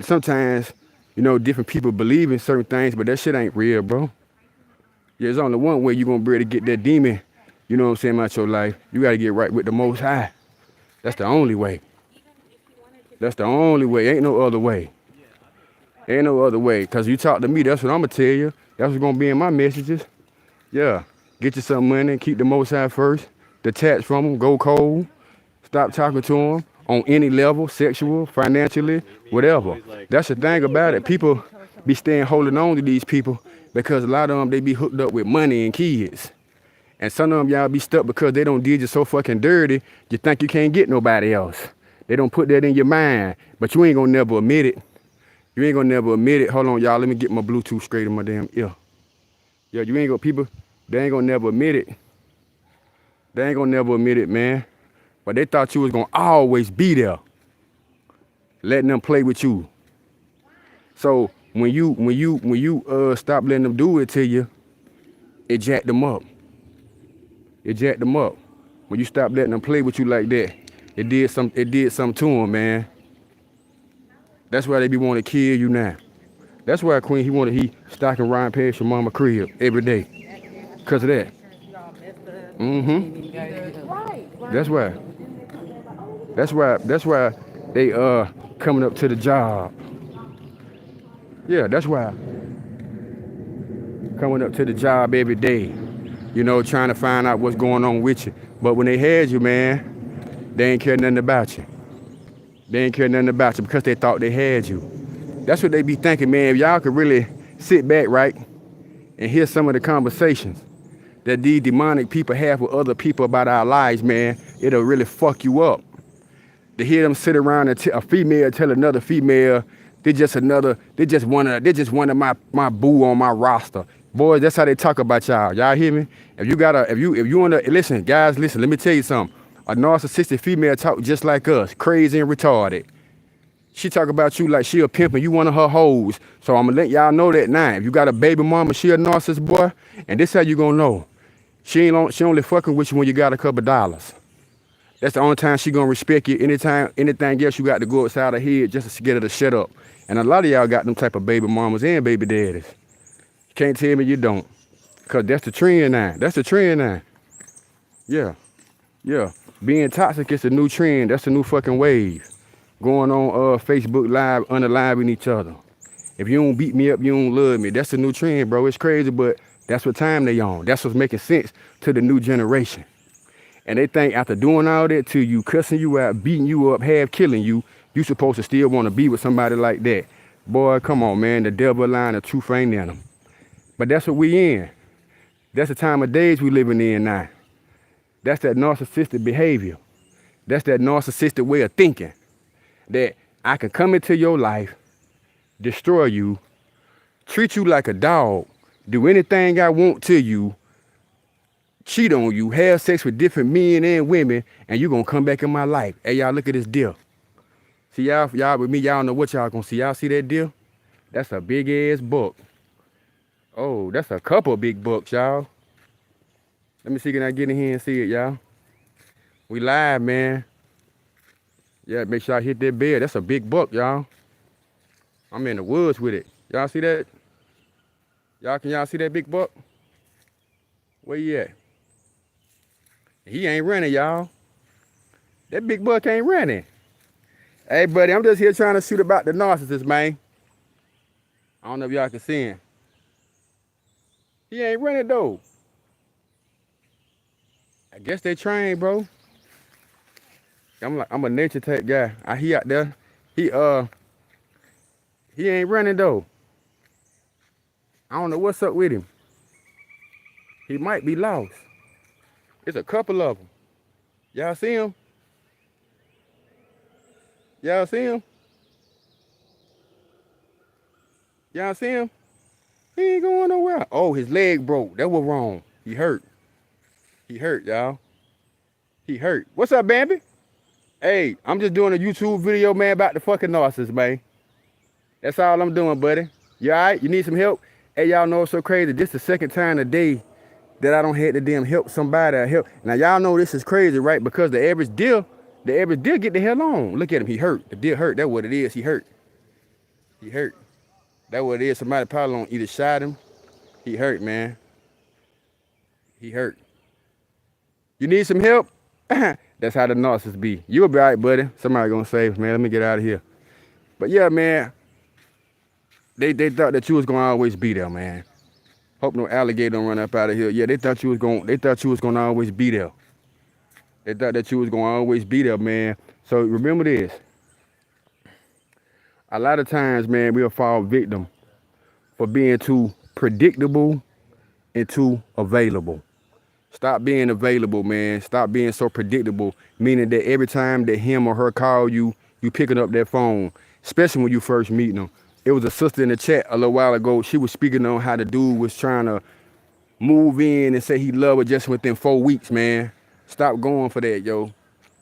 [SPEAKER 1] sometimes, you know, different people believe in certain things, but that shit ain't real, bro. Yeah, there's only one way you're gonna be able to get that demon, you know what I'm saying, out your life. You gotta get right with the Most High. That's the only way. That's the only way. Ain't no other way. Ain't no other way. Cause you talk to me, that's what I'm gonna tell you. That's what's gonna be in my messages. Yeah, get you some money, keep the Most High first, detach from them, go cold, stop talking to them on any level, sexual, financially, whatever. That's the thing about it. People be holding on to these people because a lot of them, they be hooked up with money and kids. And some of them y'all be stuck because they don't did you so fucking dirty, you think you can't get nobody else. They don't put that in your mind, but you ain't gonna never admit it. You ain't gonna never admit it. Hold on, y'all, let me get my Bluetooth straight in my damn ear. Yeah, you ain't gonna, people, they ain't gonna never admit it. They ain't gonna never admit it, man. But they thought you was gonna always be there, letting them play with you. So when you stop letting them do it to you, it jacked them up. It jacked them up. When you stop letting them play with you like that, it did something to them, man. That's why they be wanting to kill you now. That's why Queen, he stocking Ryan past your mama crib every day. Cause of that. That's why. That's why they coming up to the job. Yeah, that's why. Coming up to the job every day. You know, trying to find out what's going on with you. But when they had you, man, they ain't care nothing about you. They ain't care nothing about you because they thought they had you. That's what they be thinking, man. If y'all could really sit back, right, and hear some of the conversations that these demonic people have with other people about our lives, man, it'll really fuck you up. To hear them sit around and a female tell another female, they just one of my boo on my roster. Boys, that's how they talk about y'all. Y'all hear me? If you wanna listen, guys, listen, let me tell you something. A narcissistic female talk just like us, crazy and retarded. She talk about you like she a pimp and you one of her hoes. So I'm gonna let y'all know that now. If you got a baby mama, she a narcissist, boy, and this how you gonna know. She only fucking with you when you got a couple dollars. That's the only time she gonna respect you. Anything else you got to go outside her head just to get her to shut up. And a lot of y'all got them type of baby mamas and baby daddies. You can't tell me you don't. Cause that's the trend now. That's the trend now. Yeah. Yeah. Being toxic is the new trend. That's the new fucking wave. Going on Facebook Live, unaliving each other. If you don't beat me up, you don't love me. That's the new trend, bro. It's crazy, but that's what time they on. That's what's making sense to the new generation. And they think after doing all that to you, cussing you out, beating you up, half killing you, you supposed to still want to be with somebody like that. Boy, come on, man. The devil line, the truth ain't in them. But that's what we in. That's the time of days we living in now. That's that narcissistic behavior. That's that narcissistic way of thinking. That I can come into your life, destroy you, treat you like a dog, do anything I want to you, cheat on you, have sex with different men and women, and you gonna come back in my life. Hey, y'all, look at this deal. See, y'all with me, y'all know what y'all gonna see. Y'all see that deal? That's a big ass buck. Oh, that's a couple big bucks, y'all. Let me see, can I get in here and see it, y'all? We live, man. Yeah, make sure I hit that bell. That's a big buck, y'all. I'm in the woods with it. Y'all see that? Can y'all see that big buck? Where he at? He ain't running, y'all. That big buck ain't running. Hey, buddy, I'm just here trying to shoot about the narcissist, man. I don't know if y'all can see him. He ain't running, though. I guess they trained, bro. I'm a nature type guy. He out there. He ain't running, though. I don't know what's up with him. He might be lost. It's a couple of them. Y'all see him? Y'all see him? Y'all see him? He ain't going nowhere. Oh, his leg broke. That was wrong. He hurt. He hurt, y'all. He hurt. What's up, Bambi? Hey, I'm just doing a YouTube video, man, about the fucking narcissist, man. That's all I'm doing, buddy. You all right? You need some help? Hey, y'all know it's so crazy. This is the second time today that I don't have to damn help somebody or help. Now, y'all know this is crazy, right? Because the average deer get the hell on. Look at him. He hurt. The deer hurt. That's what it is. He hurt. He hurt. That's what it is. Somebody probably on either shot him. He hurt, man. He hurt. You need some help? That's how the narcissist be. You'll be all right, buddy. Somebody gonna save, man. Let me get out of here. But yeah, man. They thought that you was gonna always be there, man. Hope no alligator don't run up out of here. Yeah, they thought you was gonna always be there. They thought that you was gonna always be there, man. So remember this. A lot of times, man, we'll fall victim for being too predictable and too available. Stop being available, man. Stop being so predictable, meaning that every time that him or her call you, you picking up that phone, especially when you first meeting them. It was a sister in the chat a little while ago. She was speaking on how the dude was trying to move in and say he loved her just within 4 weeks, man. Stop going for that, yo.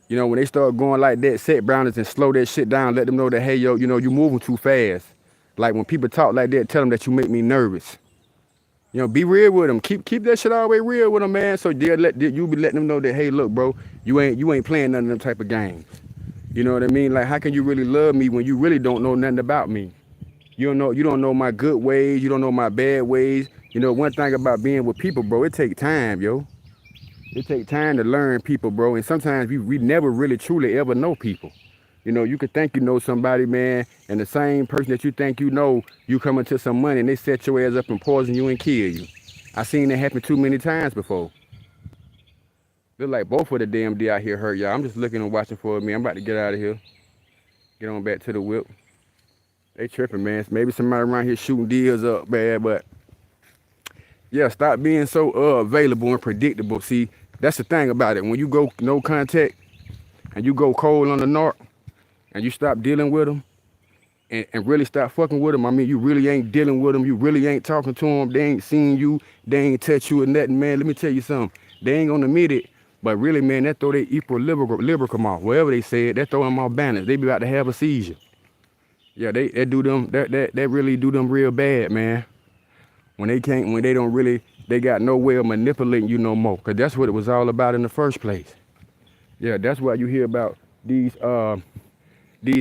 [SPEAKER 1] You know, when they start going like that, set boundaries and slow that shit down. Let them know that, hey, yo, you know, you moving too fast. Like when people talk like that, tell them that you make me nervous. You know, be real with them. Keep that shit always real with them, man. So you be letting them know that, hey, look, bro, you ain't playing none of them type of games. You know what I mean? Like, how can you really love me when you really don't know nothing about me? You don't know my good ways. You don't know my bad ways. You know, one thing about being with people, bro, it takes time, yo. It takes time to learn people, bro. And sometimes we never really truly ever know people. You know, you could think you know somebody, man, and the same person that you think you know, you come into some money and they set your ass up and poison you and kill you. I seen that happen too many times before. Look like both of the damn deer out here hurt, y'all. I'm just looking and watching for me. I'm about to get out of here. Get on back to the whip. They tripping, man. Maybe somebody around here shooting deers up bad, but yeah, stop being so available and predictable. See, that's the thing about it. When you go no contact and you go cold on the narc and you stop dealing with them and really stop fucking with them, I mean, you really ain't dealing with them. You really ain't talking to them. They ain't seen you. They ain't touch you or nothing, man. Let me tell you something. They ain't gonna admit it, but really, man, that throw their equilibrium off. Whatever they said, that throw them off balance. They be about to have a seizure. Yeah, they do them. That really do them real bad, man. When they don't really, they got no way of manipulating you no more. Cause that's what it was all about in the first place. Yeah, that's why you hear about these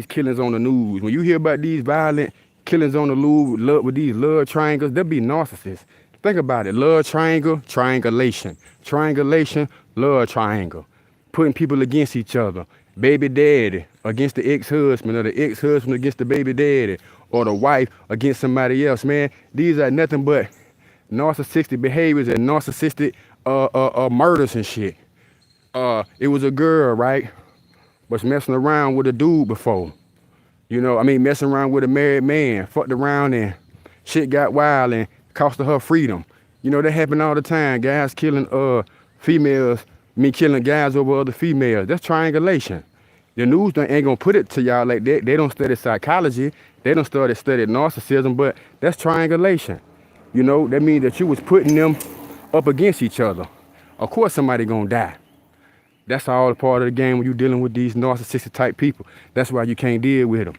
[SPEAKER 1] killings on the news. When you hear about these violent killings on the news with these love triangles, they'll be narcissists. Think about it. Love triangle, triangulation. Triangulation, love triangle. Putting people against each other. Baby daddy against the ex-husband, or the ex-husband against the baby daddy, or the wife against somebody else, man. These are nothing but narcissistic behaviors and narcissistic murders and shit. It was a girl, right, was messing around with a dude before. You know, I mean, messing around with a married man, fucked around and shit got wild and cost her freedom. You know, that happen all the time. Guys killing females, killing guys over other females. That's triangulation. The news ain't gonna put it to y'all like that. They don't study psychology. They don't study narcissism, but that's triangulation. You know, that means that you was putting them up against each other. Of course somebody gonna die. That's all a part of the game when you're dealing with these narcissistic type people. That's why you can't deal with them.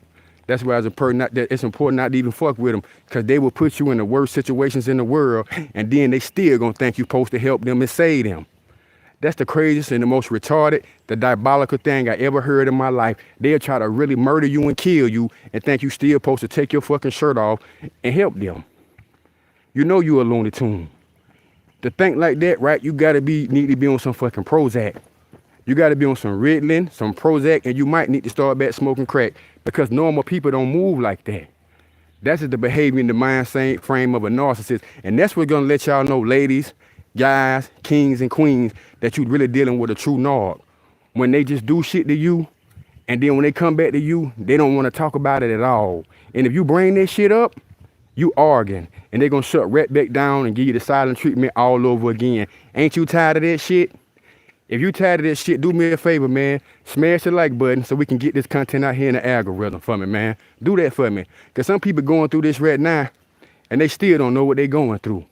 [SPEAKER 1] That's why it's important not to even fuck with them, because they will put you in the worst situations in the world, and then they still gonna think you're supposed to help them and save them. That's the craziest and the most retarded, the diabolical thing I ever heard in my life. They'll try to really murder you and kill you and think you still supposed to take your fucking shirt off and help them. You know you a Looney Tune. To think like that, right, you gotta need to be on some fucking Prozac. You gotta be on some Ritalin, some Prozac, and you might need to start back smoking crack because normal people don't move like that. That's just the behavior and the mind frame of a narcissist. And that's what's gonna let y'all know, ladies, guys, kings and queens, that you really dealing with a true narc. When they just do shit to you, and then when they come back to you, they don't want to talk about it at all. And if you bring that shit up, you arguing, and they're gonna shut right back down and give you the silent treatment all over again. Ain't you tired of that shit? If you tired of that shit, do me a favor, man. Smash the like button so we can get this content out here in the algorithm for me, man. Do that for me. Because some people going through this right now, and they still don't know what they're going through.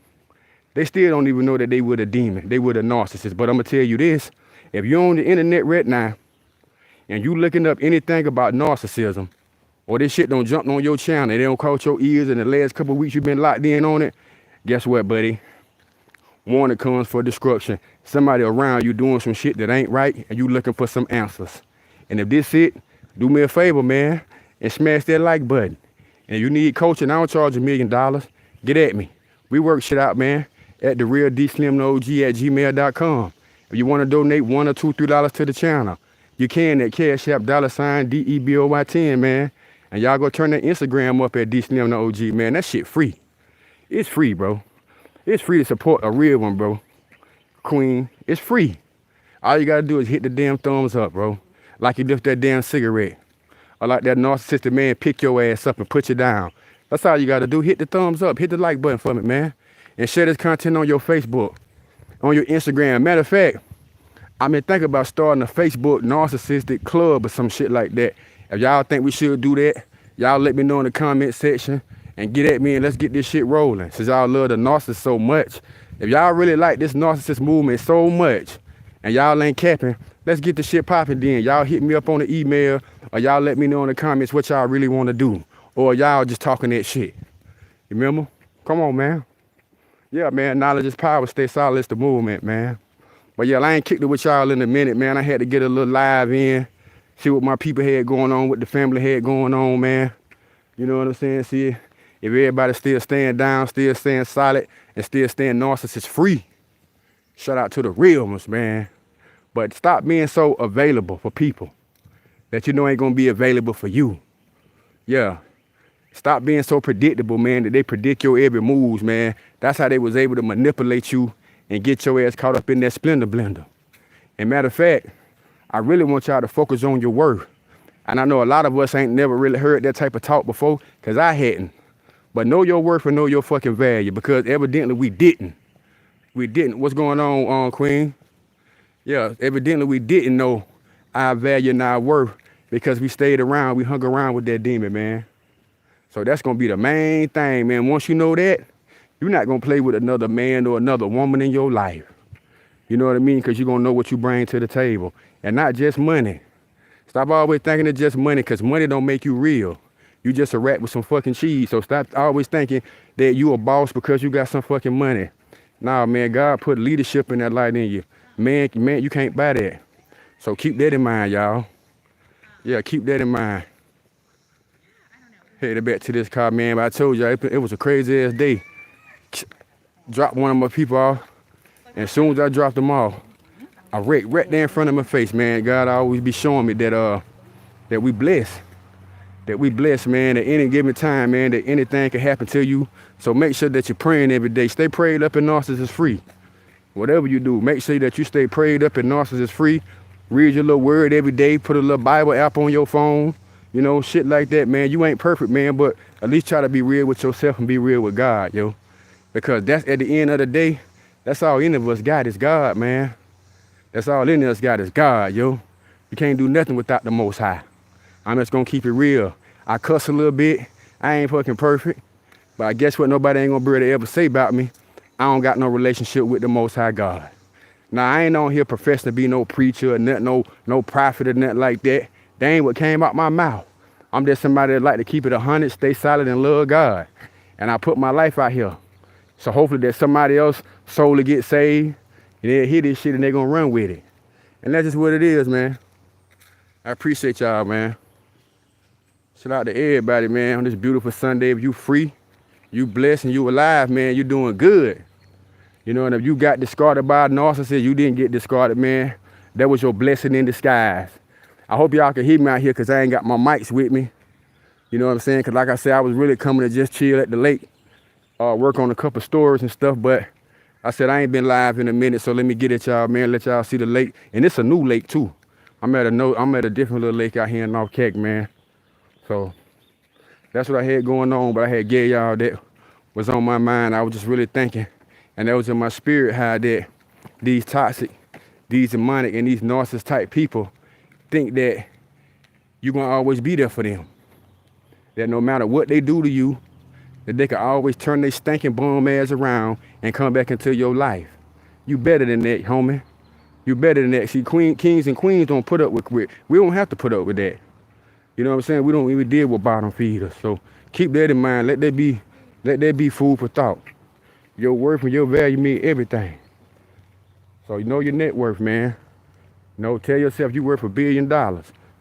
[SPEAKER 1] They still don't even know that they were a demon. They were a narcissist. But I'm going to tell you this. If you're on the internet right now, and you looking up anything about narcissism, or this shit don't jump on your channel, they don't caught your ears in the last couple of weeks you've been locked in on it, guess what, buddy? Warning comes for destruction. Somebody around you doing some shit that ain't right, and you looking for some answers. And if this it, do me a favor, man, and smash that like button. And if you need coaching, I don't charge $1 million. Get at me. We work shit out, man, at therealdeeslimdaog@gmail.com. If you want to donate $1 or $2, $3 to the channel, you can at Cash App $DEBOY10, man. And y'all go turn that Instagram up at DEESLIMDAOG, man. That shit free. It's free, bro. It's free to support a real one, bro. Queen, it's free. All you gotta do is hit the damn thumbs up, bro. Like you lift that damn cigarette. Or like that narcissistic man pick your ass up and put you down. That's all you gotta do. Hit the thumbs up. Hit the like button for me, man. And share this content on your Facebook, on your Instagram. Matter of fact, I've been thinking about starting a Facebook narcissistic club or some shit like that. If y'all think we should do that, y'all let me know in the comment section and get at me and let's get this shit rolling. Since y'all love the narcissist so much. If y'all really like this narcissist movement so much and y'all ain't capping, let's get the shit popping then. Y'all hit me up on the email or y'all let me know in the comments what y'all really want to do. Or y'all just talking that shit. You remember? Come on, man. Yeah, man, knowledge is power. Stay solid. It's the movement, man. But yeah, I ain't kicked it with y'all in a minute, man. I had to get a little live in. See what my people had going on, what the family had going on, man. You know what I'm saying? See, if everybody still staying down, still staying solid, and still staying narcissist free, shout out to the real ones, man. But stop being so available for people that you know ain't gonna be available for you. Yeah. Stop being so predictable, man, that they predict your every moves, man. That's how they was able to manipulate you and get your ass caught up in that Splendor blender. And matter of fact, I really want y'all to focus on your worth. And I know a lot of us ain't never really heard that type of talk before, because I hadn't. But know your worth and know your fucking value, because evidently we didn't. We didn't. What's going on, Queen? Yeah, evidently we didn't know our value and our worth because we stayed around, we hung around with that demon, man. So that's going to be the main thing, man. Once you know that, you're not going to play with another man or another woman in your life. You know what I mean? Because you're going to know what you bring to the table. And not just money. Stop always thinking it's just money, because money don't make you real. You just a rat with some fucking cheese. So stop always thinking that you a boss because you got some fucking money. Nah, man, God put leadership in that light in you. Man, you can't buy that. So keep that in mind, y'all. Yeah, keep that in mind. Headed back to this car, man. But I told you, it was a crazy ass day. Dropped one of my people off. And as soon as I dropped them off, I wrecked right there in front of my face, man. God always be showing me that that we blessed. That we blessed, man, at any given time, man, that anything can happen to you. So make sure that you're praying every day. Stay prayed up and narcissist free. Whatever you do, make sure that you stay prayed up and narcissist free. Read your little word every day. Put a little Bible app on your phone. You know, shit like that, man. You ain't perfect, man, but at least try to be real with yourself and be real with God, yo. Because that's at the end of the day, that's all any of us got is God, man. That's all any of us got is God, yo. You can't do nothing without the Most High. I'm just gonna keep it real. I cuss a little bit. I ain't fucking perfect. But I guess what nobody ain't gonna be able to ever say about me. I don't got no relationship with the Most High God. Now, I ain't on here professing to be no preacher or nothing, no prophet or nothing like that. That ain't what came out my mouth. I'm just somebody that like to keep it 100, stay solid, and love God. And I put my life out here. So hopefully that somebody else soul to get saved, And they'll hear this shit and they're gonna run with it. And that's just what it is, man. I appreciate y'all, man. Shout out to everybody, man, on this beautiful Sunday. If you free, you blessed, and you alive, man, you doing good. You know, and if you got discarded by a narcissist, you didn't get discarded, man. That was your blessing in disguise. I hope y'all can hear me out here because I ain't got my mics with me. You know what I'm saying? Because like I said, I was really coming to just chill at the lake, work on a couple stores and stuff, but I said I ain't been live in a minute, so let me get at y'all, man, let y'all see the lake. And it's a new lake, too. I'm at a different little lake out here in North Cack, man. So that's what I had going on, but I had gave y'all that was on my mind. I was just really thinking, and that was in my spirit, how that these toxic, these demonic, and these narcissist type people think that you're gonna always be there for them. That no matter what they do to you, that they can always turn their stinking bum ass around and come back into your life. You better than that, homie. You better than that. See, kings and queens don't put up with it. We don't have to put up with that. You know what I'm saying? We don't even deal with bottom feeders. So keep that in mind. Let that be food for thought. Your worth and your value mean everything. So you know your net worth, man. You know, tell yourself you worth $1 billion.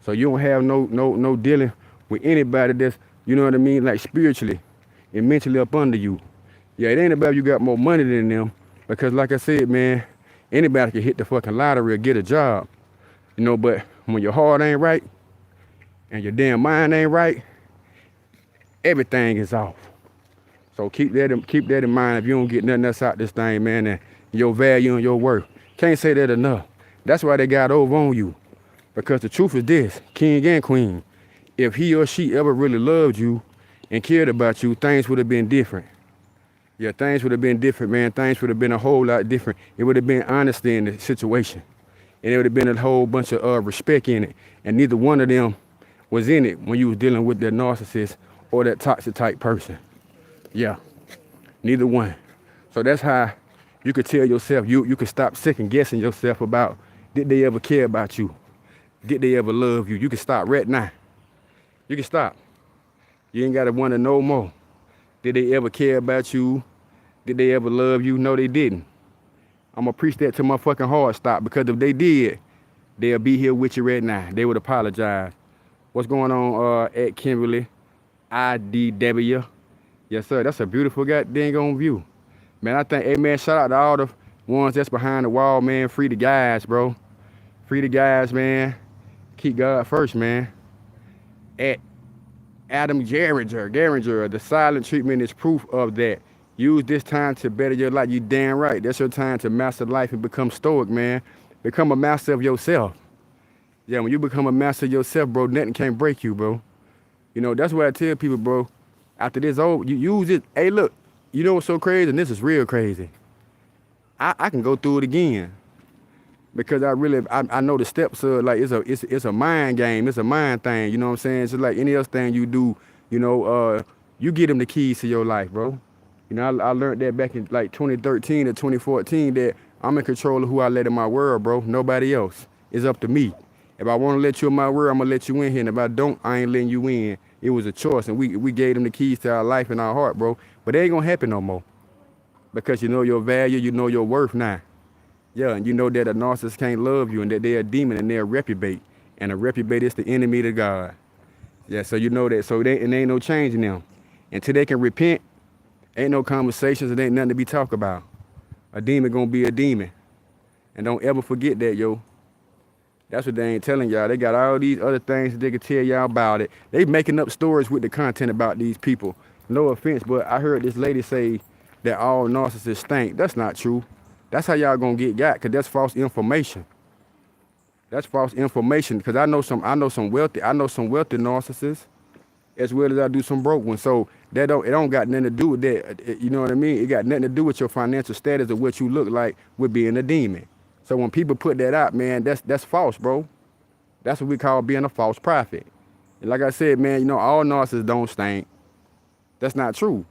[SPEAKER 1] So you don't have no dealing with anybody that's, you know what I mean, like spiritually and mentally up under you. Yeah, it ain't about you got more money than them. Because like I said, man, anybody can hit the fucking lottery or get a job. You know, but when your heart ain't right and your damn mind ain't right, everything is off. So keep that in mind. If you don't get nothing else out this thing, man, and your value and your worth. Can't say that enough. That's why they got over on you. Because the truth is this, king and queen, if he or she ever really loved you and cared about you, things would have been different. Yeah, things would have been different, man. Things would have been a whole lot different. It would have been honesty in the situation. And it would have been a whole bunch of respect in it. And neither one of them was in it when you was dealing with that narcissist or that toxic type person. Yeah, neither one. So that's how you could tell yourself, you could stop second guessing yourself about, did they ever care about you? Did they ever love you? You can stop right now. You can stop. You ain't got to wonder no more. Did they ever care about you? Did they ever love you? No, they didn't. I'm going to preach that to my fucking heart stop, because if they did, they'll be here with you right now. They would apologize. What's going on at Kimberly? IDW. Yes, sir. That's a beautiful goddamn view. Man, I think, hey, man, shout out to all the ones that's behind the wall, man. Free the guys, bro. Free the guys, man. Keep God first, man. At Adam Garinger, the silent treatment is proof of that. Use this time to better your life. You damn right. That's your time to master life and become stoic, man. Become a master of yourself. Yeah, when you become a master of yourself, bro, nothing can break you, bro. You know, that's what I tell people, bro. After this over, you use it. Hey, look, you know what's so crazy? And this is real crazy. I can go through it again. Because I know the steps are like, it's a mind game. It's a mind thing. You know what I'm saying? It's just like any other thing you do, you know, you get them the keys to your life, bro. You know, I learned that back in like 2013 or 2014 that I'm in control of who I let in my world, bro. Nobody else. It's up to me. If I want to let you in my world, I'm going to let you in here. And if I don't, I ain't letting you in. It was a choice. And we gave them the keys to our life and our heart, bro. But it ain't going to happen no more. Because you know your value, you know your worth now. Yeah, and you know that a narcissist can't love you and that they're a demon and they're a reprobate. And a reprobate is the enemy to God. Yeah, so you know that. So it ain't no change in them. Until they can repent, ain't no conversations, it ain't nothing to be talked about. A demon gonna be a demon. And don't ever forget that, yo. That's what they ain't telling y'all. They got all these other things that they can tell y'all about it. They making up stories with the content about these people. No offense, but I heard this lady say that all narcissists stink. That's not true. That's how y'all gonna get got, because that's false information. That's false information, because I know some wealthy narcissists, as well as I do some broke ones. So it don't got nothing to do with that. You know what I mean? It got nothing to do with your financial status or what you look like with being a demon. So when people put that out, man, that's false, bro. That's what we call being a false prophet. And like I said, man, you know, all narcissists don't stink. That's not true.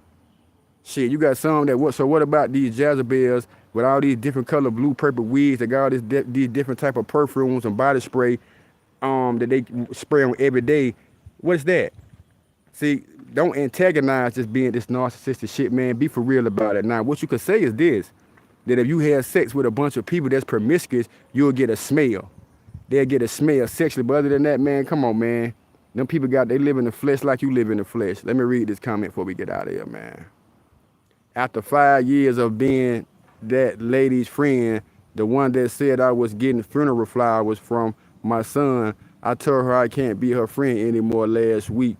[SPEAKER 1] Shit, you got some that so what about these Jezebels with all these different color blue, purple wigs that got all these different type of perfumes and body spray that they spray on every day? What is that? See, don't antagonize just being this narcissistic shit, man. Be for real about it. Now, what you could say is this. that if you have sex with a bunch of people that's promiscuous, you'll get a smell. They'll get a smell sexually. But other than that, man, come on, man. Them people they live in the flesh like you live in the flesh. Let me read this comment before we get out of here, man. After 5 years of being that lady's friend, the one that said I was getting funeral flowers from my son, I told her I can't be her friend anymore last week.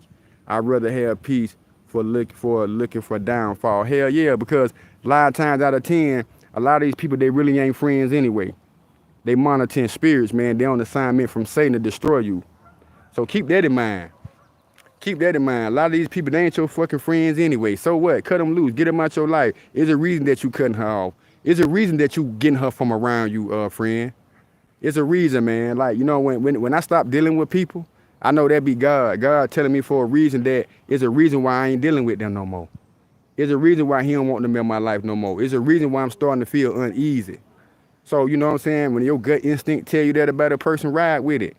[SPEAKER 1] I'd rather have peace for looking for downfall. Hell yeah, because a lot of times out of 10, a lot of these people, they really ain't friends anyway. They monitoring spirits, man. They on assignment from Satan to destroy you. So keep that in mind. Keep that in mind. A lot of these people, they ain't your fucking friends anyway. So what? Cut them loose. Get them out your life. It's a reason that you cutting her off. It's a reason that you getting her from around you, friend. It's a reason, man. Like, you know, when I stop dealing with people, I know that be God. God telling me for a reason that it's a reason why I ain't dealing with them no more. It's a reason why he don't want them in my life no more. It's a reason why I'm starting to feel uneasy. So, you know what I'm saying? When your gut instinct tell you that about a person, ride with it.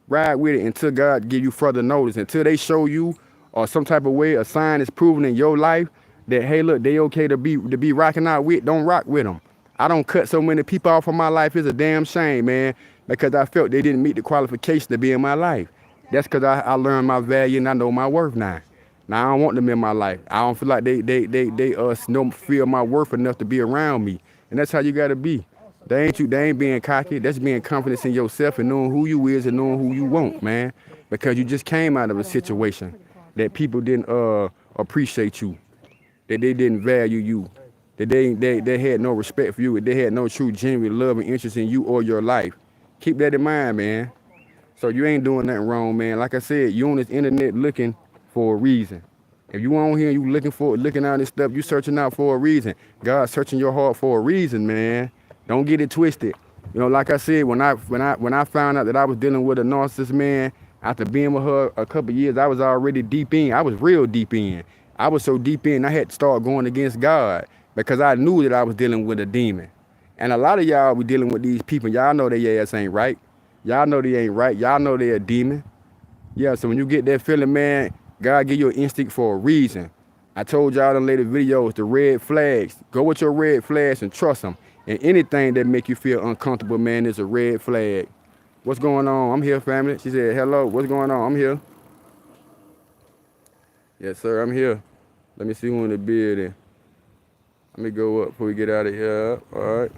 [SPEAKER 1] Ride with it until God give you further notice. Until they show you or some type of way a sign is proven in your life that, hey, look, they okay to be rocking out with, don't rock with them. I don't cut so many people off of my life. It's a damn shame, man, because I felt they didn't meet the qualification to be in my life. That's because I learned my value and I know my worth now. Now I don't want them in my life. I don't feel like they don't feel my worth enough to be around me. And that's how you gotta be. They ain't being cocky. That's being confident in yourself and knowing who you is and knowing who you want, man. Because you just came out of a situation that people didn't appreciate you, that they didn't value you, that they had no respect for you, that they had no true genuine love and interest in you or your life. Keep that in mind, man. So you ain't doing nothing wrong, man. Like I said, you on this internet looking for a reason. If you on here and you looking out this stuff, you searching out for a reason. God's searching your heart for a reason, man. Don't get it twisted. You know, like I said, when I found out that I was dealing with a narcissist, man, after being with her a couple of years, I was already deep in. I was real deep in. I was so deep in, I had to start going against God because I knew that I was dealing with a demon. And a lot of y'all be dealing with these people. Y'all know their ass ain't right. Y'all know they ain't right. Y'all know they're a demon. Yeah, so when you get that feeling, man, God give you an instinct for a reason. I told y'all in later videos, the red flags. Go with your red flags and trust them. And anything that make you feel uncomfortable, man, is a red flag. What's going on? I'm here, family. She said, hello, what's going on? I'm here. Yes, sir, I'm here. Let me see who in the building. Let me go up before we get out of here. All right.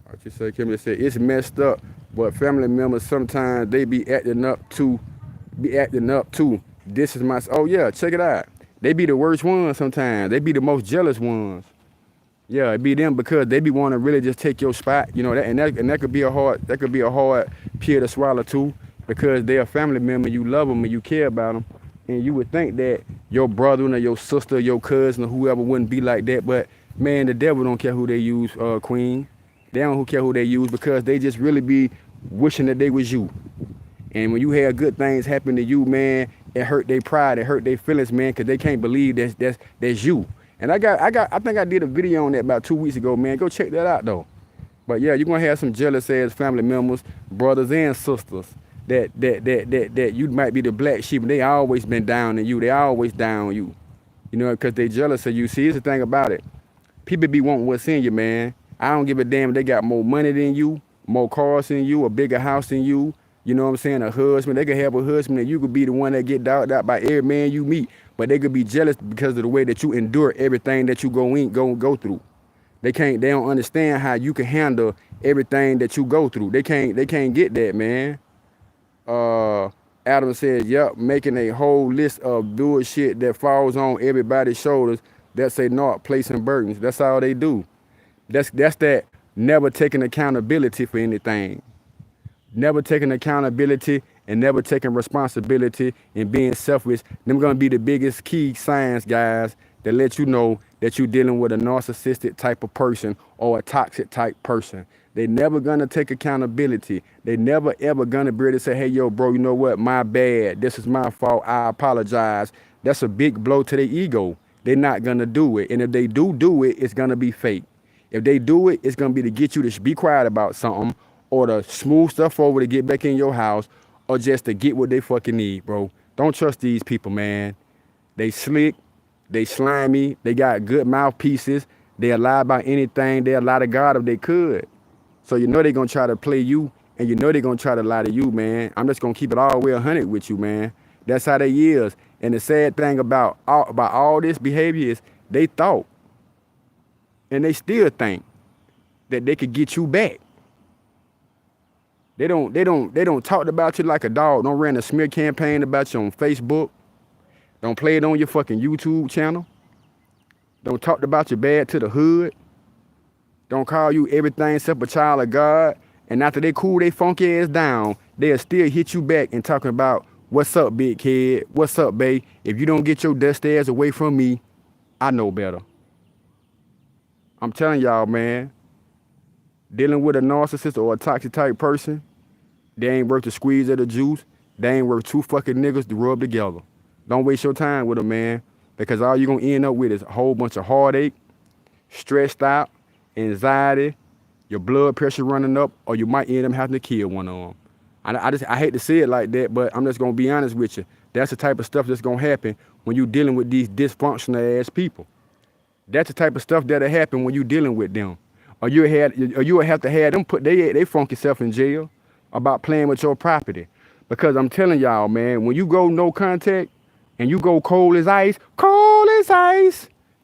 [SPEAKER 1] What you say, Kimberly said, it's messed up, but family members, sometimes they be acting up too. This is my, oh yeah, check it out. They be the worst ones sometimes. They be the most jealous ones. Yeah, it be them because they be wanting to really just take your spot, you know, that could be a hard pill to swallow too, because they're a family member, you love them and you care about them, and you would think that your brother or your sister, your cousin or whoever wouldn't be like that, but man, the devil don't care who they use, Queen. They don't care who they use because they just really be wishing that they was you. And when you have good things happen to you, man, it hurt their pride, it hurt their feelings, man, because they can't believe that's you. And I think I did a video on that about 2 weeks ago, man. Go check that out though. But yeah, you're gonna have some jealous ass family members, brothers and sisters that you might be the black sheep, and they always been down on you. They always down on you. You know, because they jealous of you. See, here's the thing about it. People be wanting what's in you, man. I don't give a damn if they got more money than you, more cars than you, a bigger house than you. You know what I'm saying? A husband. They could have a husband and you could be the one that get dogged out by every man you meet. But they could be jealous because of the way that you endure everything that you go through. They don't understand how you can handle everything that you go through. They can't get that, man. Adam said, yep, making a whole list of bullshit that falls on everybody's shoulders. That's a not placing burdens. That's all they do. That's that never taking accountability for anything. Never taking accountability and never taking responsibility and being selfish. Them gonna be the biggest key signs, guys, that let you know that you're dealing with a narcissistic type of person or a toxic type person. They never gonna take accountability. They never ever gonna be able to say, hey, yo, bro, you know what? My bad. This is my fault. I apologize. That's a big blow to their ego. They're not gonna do it. And if they do it, it's gonna be fake. If they do it, it's gonna be to get you to be quiet about something, or to smooth stuff over to get back in your house, or just to get what they fucking need, bro. Don't trust these people, man. They slick, They slimy. They got good mouthpieces. They'll lie about anything. They'll lie to God if they could. So you know they're going to try to play you, and you know they're going to try to lie to you, man. I'm just going to keep it all the way 100 with you, man. That's how they is. And the sad thing about all this behavior is they thought, and they still think, that they could get you back. They don't talk about you like a dog. Don't run a smear campaign about you on Facebook. Don't play it on your fucking YouTube channel. Don't talk about you bad to the hood. Don't call you everything except a child of God. And after they cool they funky ass down, they'll still hit you back and talking about, what's up, big kid? What's up, babe? If you don't get your dusty ass away from me, I know better. I'm telling y'all, man, dealing with a narcissist or a toxic type person, they ain't worth the squeeze of the juice. They ain't worth two fucking niggas to rub together. Don't waste your time with them, man, because all you're going to end up with is a whole bunch of heartache, stressed out, anxiety, your blood pressure running up, or you might end up having to kill one of them. I hate to say it like that, but I'm just going to be honest with you. That's the type of stuff that's going to happen when you're dealing with these dysfunctional ass people. That's the type of stuff that'll happen when you're dealing with them. Or you'll have to have them put they funky self in jail about playing with your property. Because I'm telling y'all, man, when you go no contact and you go cold as ice,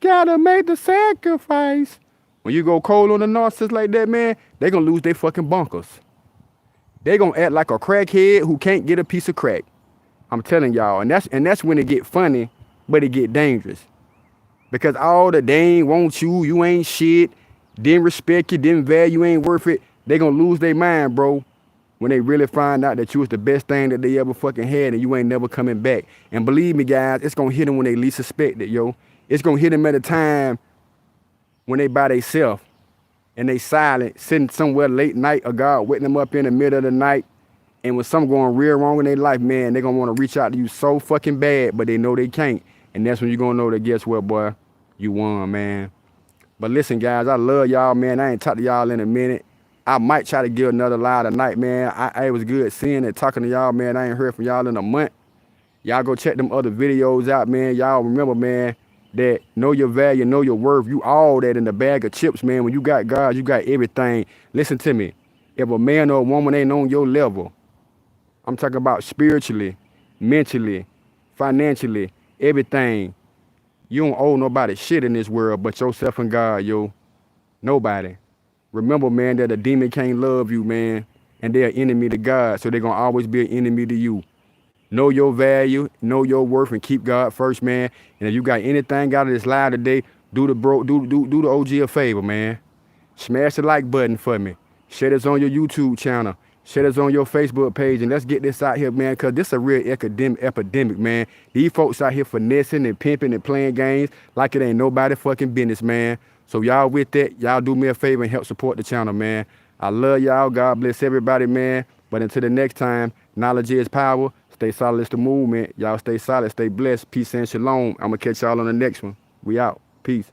[SPEAKER 1] gotta make the sacrifice. When you go cold on a narcissist like that, man, they gonna lose their fucking bunkers. They gonna act like a crackhead who can't get a piece of crack. I'm telling y'all, and that's when it get funny, but it get dangerous. Because all the they ain't want you ain't shit, didn't respect you, didn't value, you ain't worth it. They gonna lose their mind, bro, when they really find out that you was the best thing that they ever fucking had and you ain't never coming back. And believe me, guys, it's gonna hit them when they least suspect it, yo. It's gonna hit them at a time when they by themselves and they silent, sitting somewhere late night, or God waking them up in the middle of the night, and when something going real wrong in their life, man, they gonna wanna reach out to you so fucking bad, but they know they can't. And that's when you're gonna know that, guess what, boy? You won, man. But listen, guys, I love y'all, man. I ain't talked to y'all in a minute. I might try to give another live tonight, man. It was good seeing and talking to y'all, man. I ain't heard from y'all in a month. Y'all go check them other videos out, man. Y'all remember, man, that know your value, know your worth. You all that in the bag of chips, man. When you got God, you got everything. Listen to me. If a man or a woman ain't on your level, I'm talking about spiritually, mentally, financially, everything. You don't owe nobody shit in this world but yourself and God, yo. Nobody. Remember, man, that a demon can't love you, man. And they're an enemy to God, so they're going to always be an enemy to you. Know your value, know your worth, and keep God first, man. And if you got anything out of this live today, do the OG a favor, man. Smash the like button for me. Share this on your YouTube channel. Share this on your Facebook page, and let's get this out here, man, because this is a real epidemic, man. These folks out here finessing and pimping and playing games like it ain't nobody fucking business, man. So y'all with that, y'all do me a favor and help support the channel, man. I love y'all. God bless everybody, man. But until the next time, knowledge is power. Stay solid as the movement. Y'all stay solid, stay blessed. Peace and shalom. I'm going to catch y'all on the next one. We out. Peace.